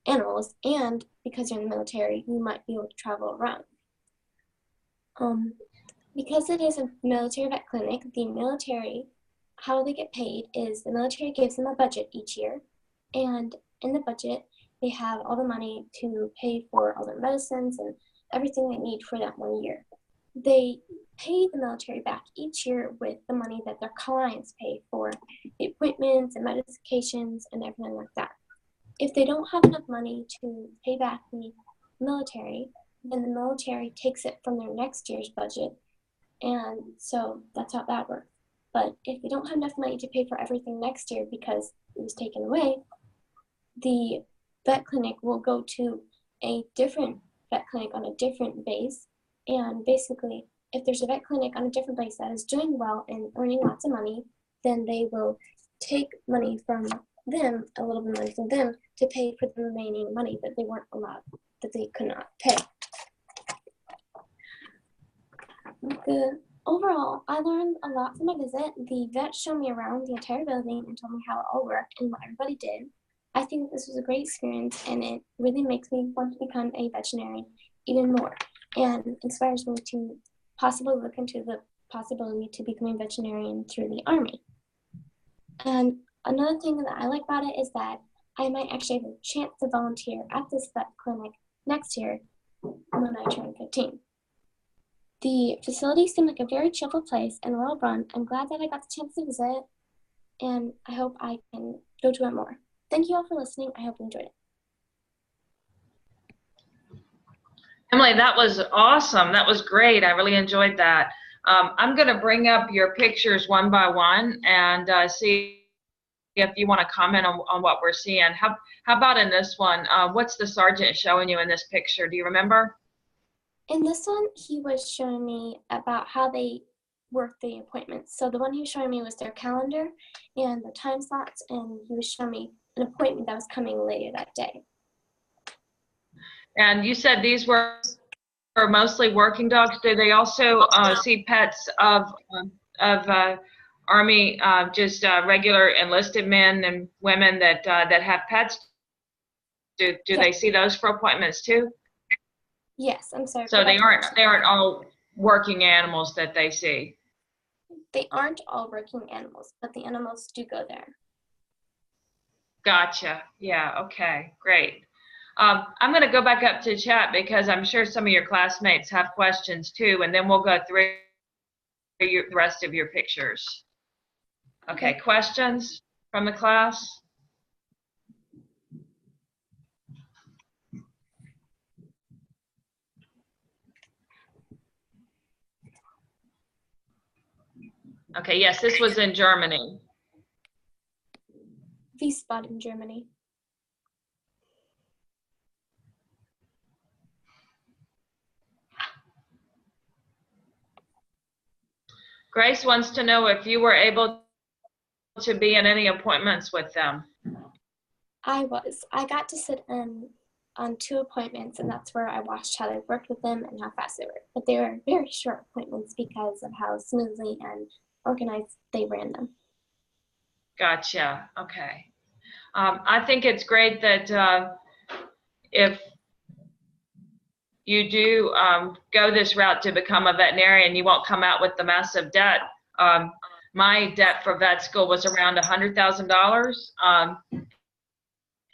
Speaker 4: animals, and because you're in the military, you might be able to travel around. Because it is a military vet clinic, how they get paid is the military gives them a budget each year, and in the budget, they have all the money to pay for all their medicines and everything they need for that one year. They pay the military back each year with the money that their clients pay for the appointments and medications and everything like that. If they don't have enough money to pay back the military, then the military takes it from their next year's budget, and so that's how that works. But if they don't have enough money to pay for everything next year because it was taken away, the vet clinic will go to a different vet clinic on a different base. And basically, if there's a vet clinic on a different base that is doing well and earning lots of money, then they will take money from them, a little bit of money from them, to pay for the remaining money that they weren't allowed, that they could not pay. Overall, I learned a lot from my visit. The vet showed me around the entire building and told me how it all worked and what everybody did. I think this was a great experience, and it really makes me want to become a veterinarian even more, and inspires me to possibly look into the possibility to become a veterinarian through the Army. And another thing that I like about it is that I might actually have a chance to volunteer at this vet clinic next year when I turn 15. The facility seemed like a very cheerful place and well run. I'm glad that I got the chance to visit, and I hope I can go to it more. Thank you all for listening. I hope you enjoyed it.
Speaker 1: Emily, that was awesome. That was great. I really enjoyed that. I'm going to bring up your pictures one by one and see if you want to comment on what we're seeing. How about in this one? What's the sergeant showing you in this picture? Do you remember?
Speaker 4: In this one, he was showing me about how they work the appointments. So the one he was showing me was their calendar and the time slots, and he was showing me an appointment that was coming later that day.
Speaker 1: And you said these were mostly working dogs. Do they also see pets of Army, just regular enlisted men and women that have pets? Do they see those for appointments too?
Speaker 4: Yes, I'm sorry.
Speaker 1: So they aren't all working animals that they see.
Speaker 4: They aren't all working animals, but the animals do go there.
Speaker 1: Gotcha. Yeah. Okay. Great. I'm going to go back up to chat because I'm sure some of your classmates have questions too, and then we'll go through the rest of your pictures. Okay. Questions from the class? Okay. Yes, this was in Germany.
Speaker 4: Wiesbaden in Germany.
Speaker 1: Grace wants to know if you were able to be in any appointments with them.
Speaker 4: I was. I got to sit in on 2 appointments, and that's where I watched how they worked with them and how fast they worked. But they were very short appointments because of how smoothly and organized they ran them.
Speaker 1: Gotcha. Okay. I think it's great that if you do go this route to become a veterinarian, you won't come out with the massive debt. My debt for vet school was around $100,000.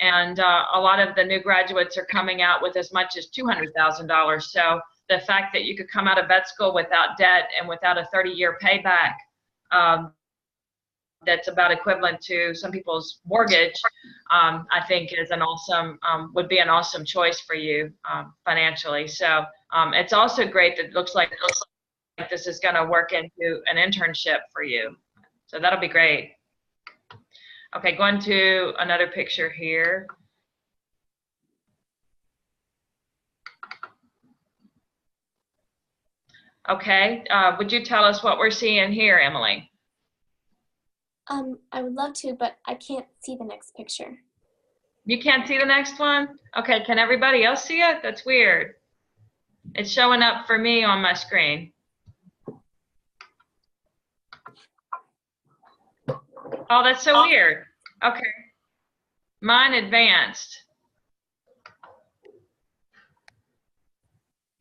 Speaker 1: And a lot of the new graduates are coming out with as much as $200,000. So the fact that you could come out of vet school without debt and without a 30-year payback, that's about equivalent to some people's mortgage, I think is an awesome, would be an awesome choice for you financially. So it's also great that it looks like this is going to work into an internship for you. So that'll be great. Okay, going to another picture here. Okay, would you tell us what we're seeing here, Emily?
Speaker 4: I would love to, but I can't see the next picture.
Speaker 1: You can't see the next one? Okay, can everybody else see it? That's weird. It's showing up for me on my screen. Oh, that's so weird. Okay. Mine advanced.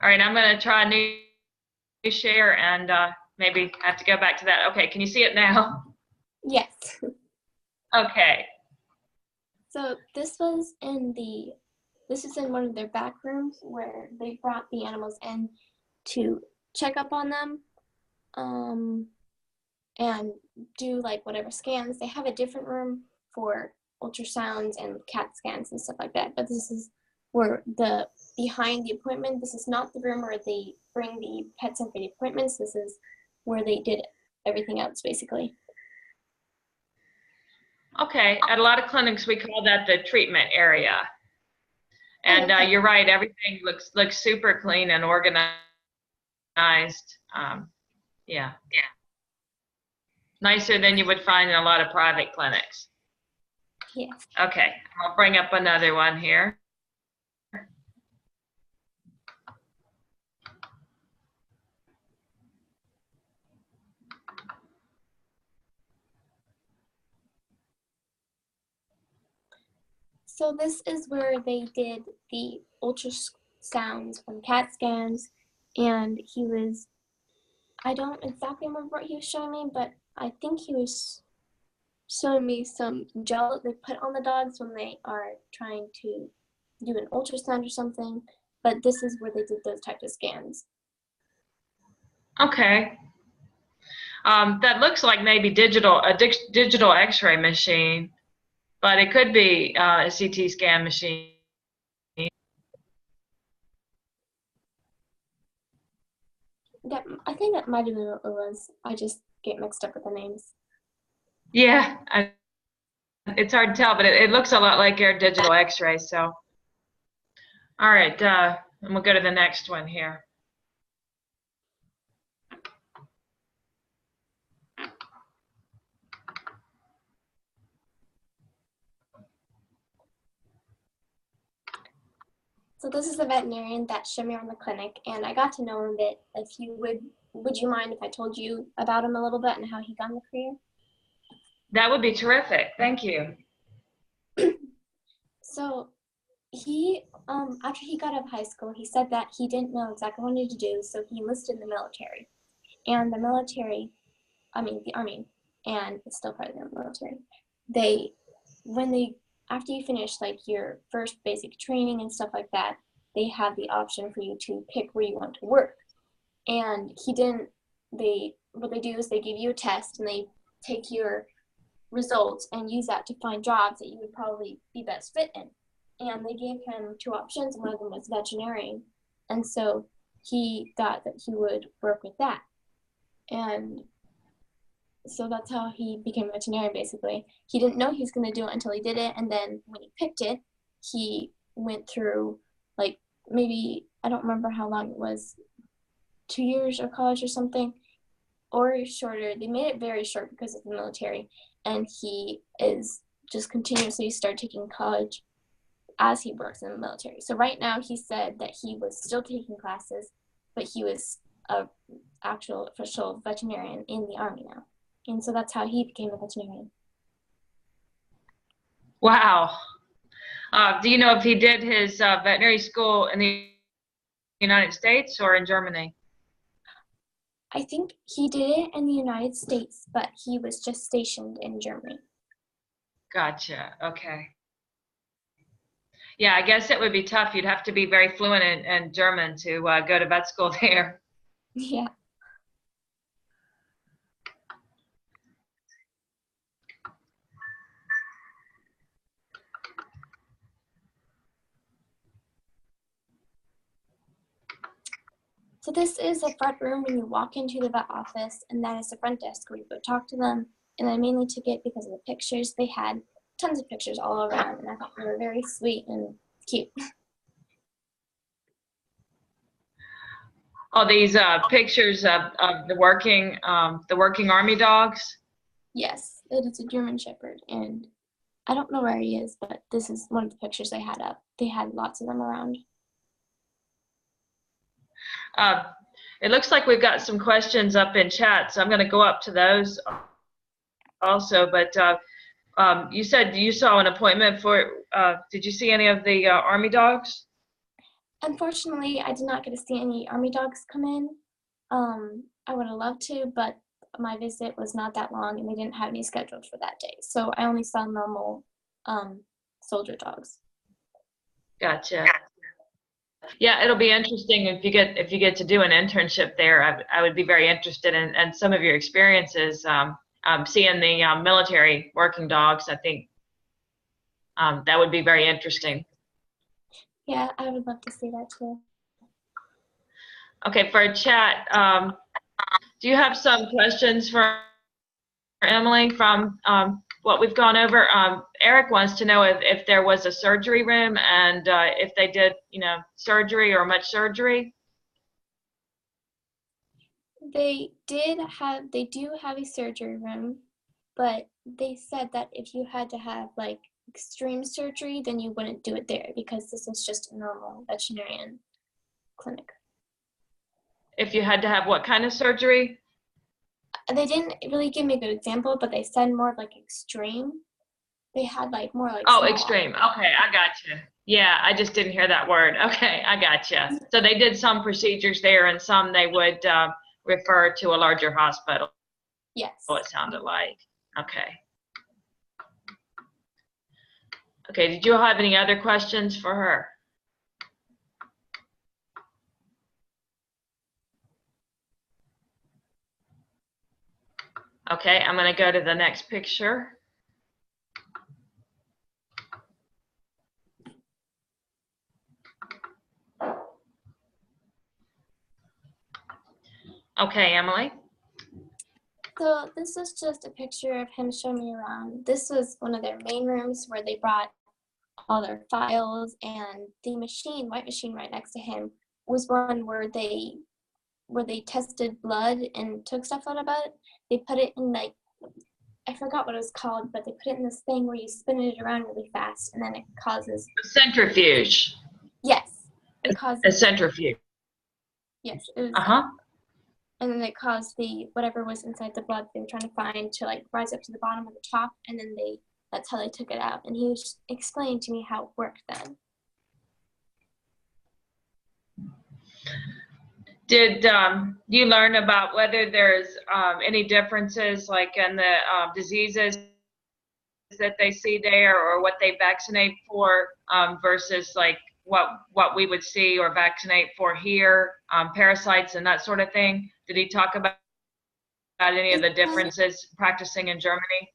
Speaker 1: All right, I'm going to try a new share and maybe have to go back to that. Okay, can you see it now?
Speaker 4: Yes.
Speaker 1: Okay.
Speaker 4: So this is in one of their back rooms where they brought the animals in to check up on them and do like whatever scans. They have a different room for ultrasounds and CAT scans and stuff like that. But this is where behind the appointment. This is not the room where they bring the pets in for the appointments. This is where they did everything else basically.
Speaker 1: Okay, at a lot of clinics we call that the treatment area. And you're right, everything looks super clean and organized. Yeah. Nicer than you would find in a lot of private clinics.
Speaker 4: Yeah.
Speaker 1: Okay, I'll bring up another one here.
Speaker 4: So this is where they did the ultrasounds from CAT scans, and I don't exactly remember what he was showing me, but I think he was showing me some gel that they put on the dogs when they are trying to do an ultrasound or something. But this is where they did those types of scans.
Speaker 1: Okay. That looks like maybe digital X-ray machine, but it could be a CT scan machine.
Speaker 4: I think that might have been what it was. I just get mixed up with the names.
Speaker 1: Yeah, it's hard to tell, but it looks a lot like your digital X-ray. So, all right, and we'll go to the next one here.
Speaker 4: So this is the veterinarian that showed me around the clinic, and I got to know him a bit. If you would you mind if I told you about him a little bit and how he got in the career?
Speaker 1: That would be terrific. Thank you.
Speaker 4: So he, after he got out of high school, he said that he didn't know exactly what he wanted to do, so he enlisted in the military. And the military, the army, and it's still part of the military. After you finish like your first basic training and stuff like that, they have the option for you to pick where you want to work. And what they do is they give you a test and they take your results and use that to find jobs that you would probably be best fit in. And they gave him two options. One of them was veterinarian. And so he thought that he would work with that. And so that's how he became a veterinarian, basically. He didn't know he was going to do it until he did it. And then when he picked it, he went through, like, maybe, I don't remember how long it was, 2 years of college or something, or shorter. They made it very short because of the military. And he is just continuously started taking college as he works in the military. So right now he said that he was still taking classes, but he was a actual official veterinarian in the Army now. And so that's how he became a veterinarian.
Speaker 1: Wow. Do you know if he did his veterinary school in the United States or in Germany?
Speaker 4: I think he did it in the United States, but he was just stationed in Germany.
Speaker 1: Gotcha. Okay. Yeah, I guess it would be tough. You'd have to be very fluent in German to go to vet school there.
Speaker 4: Yeah. So this is the front room when you walk into the vet office, and that is the front desk where you go talk to them. And I mainly took it because of the pictures. They had tons of pictures all around, and I thought they were very sweet and cute.
Speaker 1: All these pictures of the working Army dogs.
Speaker 4: Yes, it is a German Shepherd, and I don't know where he is, but this is one of the pictures they had up. They had lots of them around.
Speaker 1: It looks like we've got some questions up in chat, so I'm going to go up to those also. But you said you saw an appointment for, did you see any of the Army dogs?
Speaker 4: Unfortunately, I did not get to see any Army dogs come in. I would have loved to, but my visit was not that long, and they didn't have any scheduled for that day. So I only saw normal soldier dogs.
Speaker 1: Gotcha. Yeah, it'll be interesting if you get to do an internship there. I would be very interested in some of your experiences. Seeing the military working dogs, I think that would be very interesting.
Speaker 4: Yeah, I would love to see that too.
Speaker 1: Okay, for a chat, do you have some questions for Emily from what we've gone over? Eric wants to know if there was a surgery room and if they did, surgery or much surgery.
Speaker 4: They do have a surgery room, but they said that if you had to have like extreme surgery, then you wouldn't do it there because this is just a normal veterinarian clinic.
Speaker 1: If you had to have what kind of surgery?
Speaker 4: They didn't really give me a good example, but they said more of like extreme. they had like more like
Speaker 1: Oh,
Speaker 4: small.
Speaker 1: extreme. Okay, I got you. Yeah, I just didn't hear that word. Okay, I got you. So they did some procedures there, and some they would refer to a larger hospital.
Speaker 4: Yes.
Speaker 1: It sounded like. Okay. Okay. Did you have any other questions for her? Okay, I'm going to go to the next picture. Okay, Emily.
Speaker 4: So this is just a picture of him showing me around. This was one of their main rooms where they brought all their files, and the machine, white machine right next to him, was one where they tested blood and took stuff out about it. They put it in like, I forgot what it was called, but they put it in this thing where you spin it around really fast, and then it causes.
Speaker 1: Centrifuge.
Speaker 4: Yes, it causes.
Speaker 1: A centrifuge.
Speaker 4: Yes, it was. And then it caused the whatever was inside the blood they were trying to find to like rise up to the bottom of the top, and then that's how they took it out. And he was explaining to me how it worked then.
Speaker 1: Did you learn about whether there's any differences like in the diseases that they see there, or what they vaccinate for versus like what we would see or vaccinate for here, parasites and that sort of thing? Did he talk about any of the differences practicing in Germany?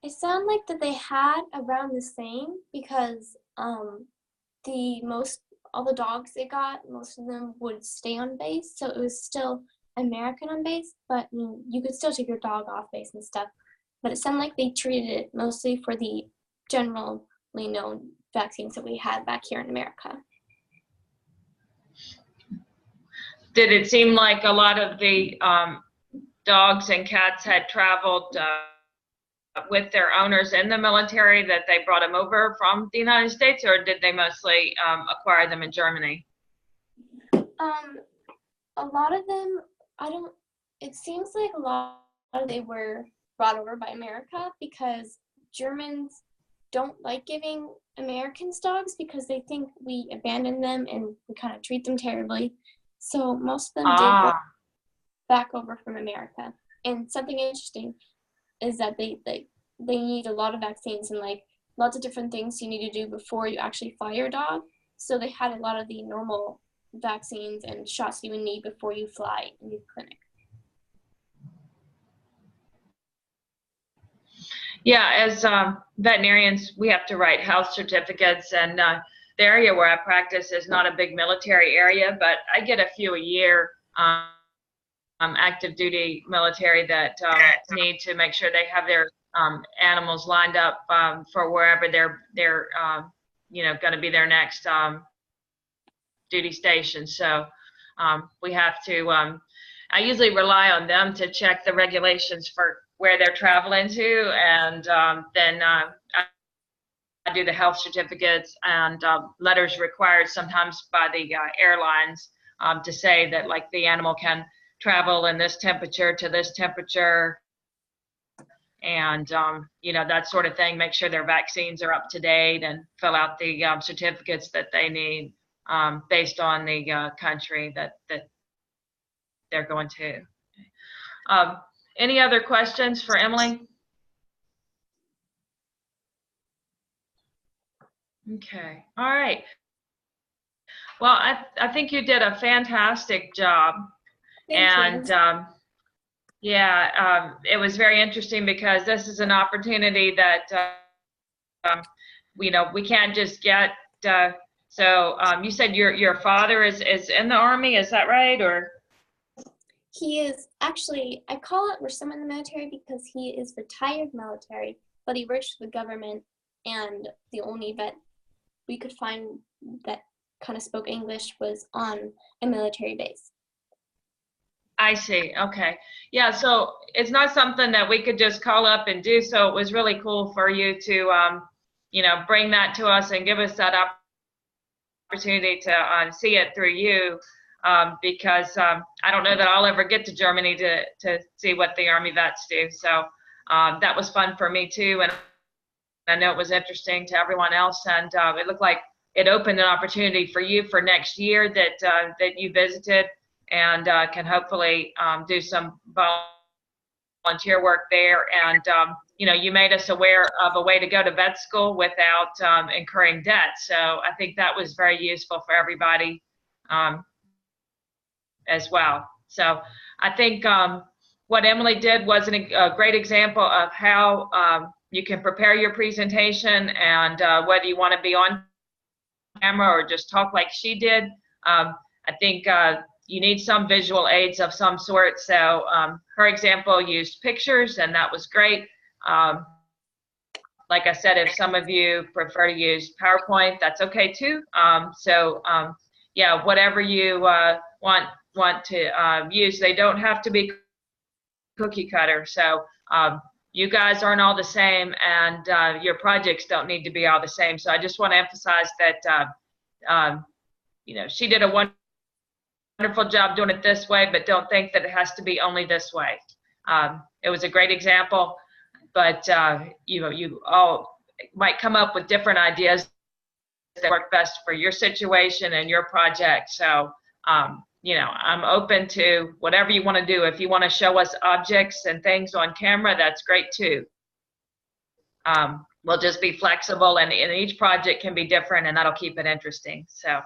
Speaker 4: It sounded like that they had around the same, because all the dogs they got, most of them would stay on base, so it was still American on base, but you could still take your dog off base and stuff. But it sounded like they treated it mostly for the generally known vaccines that we had back here in America.
Speaker 1: Did it seem like a lot of the dogs and cats had traveled with their owners in the military, that they brought them over from the United States, or did they mostly acquire them in Germany?
Speaker 4: A lot of them, it seems like a lot of they were brought over by America, because Germans don't like giving Americans dogs because they think we abandon them and we kind of treat them terribly. So most of them did go back over from America. And something interesting is that they need a lot of vaccines and like lots of different things you need to do before you actually fly your dog. So they had a lot of the normal vaccines and shots you would need before you fly in the clinic.
Speaker 1: Yeah, as veterinarians, we have to write health certificates, and the area where I practice is not a big military area, but I get a few a year, active duty military that need to make sure they have their animals lined up for wherever they're going to be their next duty station. So we have to, I usually rely on them to check the regulations for where they're traveling to, and then I do the health certificates and letters required sometimes by the airlines to say that like the animal can travel in this temperature to this temperature, and that sort of thing. Make sure their vaccines are up to date, and fill out the certificates that they need based on the country that they're going to. Any other questions for Emily? Okay, all right. Well, I think you did a fantastic job.
Speaker 4: Thank you.
Speaker 1: Yeah, it was very interesting because this is an opportunity that we can't just get. So you said your father is in the Army, is that right? Or
Speaker 4: he is actually, I call it we're some in the military because he is retired military, but he works for the government, and the only vet we could find that kind of spoke English was on a military base.
Speaker 1: I see. Okay. Yeah. So it's not something that we could just call up and do. So it was really cool for you to, bring that to us and give us that opportunity to see it through you, because I don't know that I'll ever get to Germany to see what the Army vets do. So that was fun for me too. And I know it was interesting to everyone else, and it looked like it opened an opportunity for you for next year that you visited, and can hopefully do some volunteer work there. And you made us aware of a way to go to vet school without incurring debt. So I think that was very useful for everybody as well. So I think what Emily did was a great example of how you can prepare your presentation, and whether you want to be on camera or just talk like she did. I think you need some visual aids of some sort. So her example used pictures, and that was great. Like I said, if some of you prefer to use PowerPoint, that's okay too. Yeah, whatever you want to use, they don't have to be cookie cutter. So you guys aren't all the same, and your projects don't need to be all the same. So I just want to emphasize that she did a wonderful job doing it this way, but don't think that it has to be only this way. It was a great example, but you all might come up with different ideas that work best for your situation and your project. So I'm open to whatever you want to do. If you want to show us objects and things on camera, that's great too. We'll just be flexible, and each project can be different, and that'll keep it interesting. So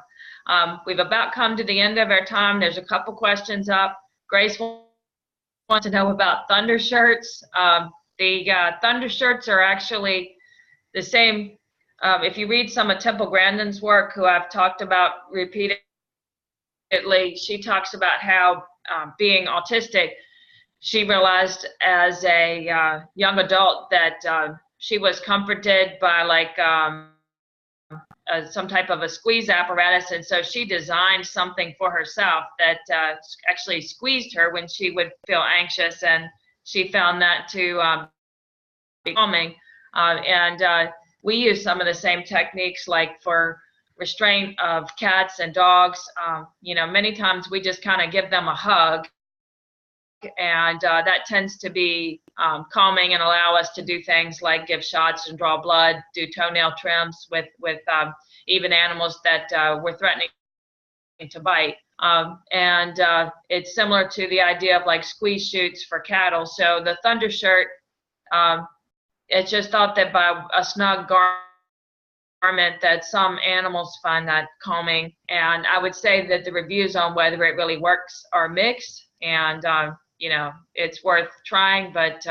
Speaker 1: we've about come to the end of our time. There's a couple questions up. Grace wants to know about Thunder shirts. The Thunder shirts are actually the same. If you read some of Temple Grandin's work, who I've talked about repeatedly, she talks about how being autistic, she realized as a young adult that she was comforted by like some type of a squeeze apparatus, and so she designed something for herself that actually squeezed her when she would feel anxious, and she found that to be calming. We use some of the same techniques, like for restraint of cats and dogs. Many times we just kind of give them a hug, and that tends to be calming and allow us to do things like give shots and draw blood, do toenail trims with even animals that we're threatening to bite. It's similar to the idea of like squeeze chutes for cattle. So the Thunder shirt, it's just thought that by a snug garment that some animals find that calming. And I would say that the reviews on whether it really works are mixed, and it's worth trying, but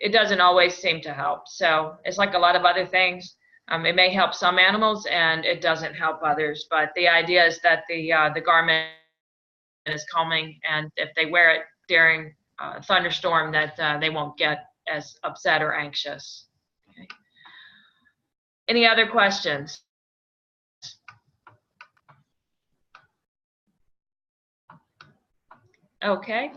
Speaker 1: it doesn't always seem to help. So it's like a lot of other things. It may help some animals and it doesn't help others, but the idea is that the garment is calming, and if they wear it during a thunderstorm, that they won't get as upset or anxious. Okay. Any other questions? Okay.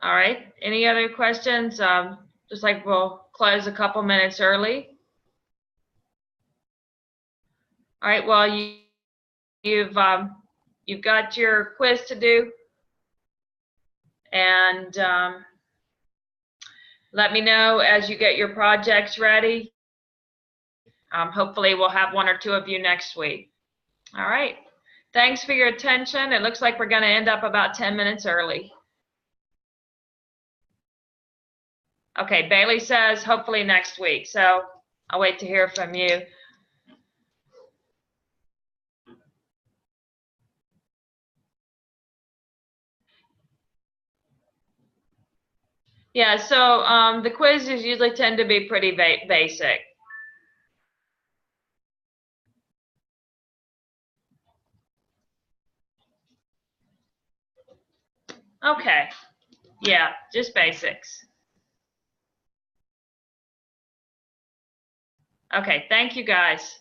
Speaker 1: All right. Any other questions? Just like we'll close a couple minutes early. All right. Well, you've got your quiz to do, and let me know as you get your projects ready. Hopefully we'll have one or two of you next week. All right. Thanks for your attention. It looks like we're going to end up about 10 minutes early. Okay, Bailey says hopefully next week, so I'll wait to hear from you. Yeah, so the quizzes usually tend to be pretty basic. Okay, yeah, just basics. Okay, thank you guys.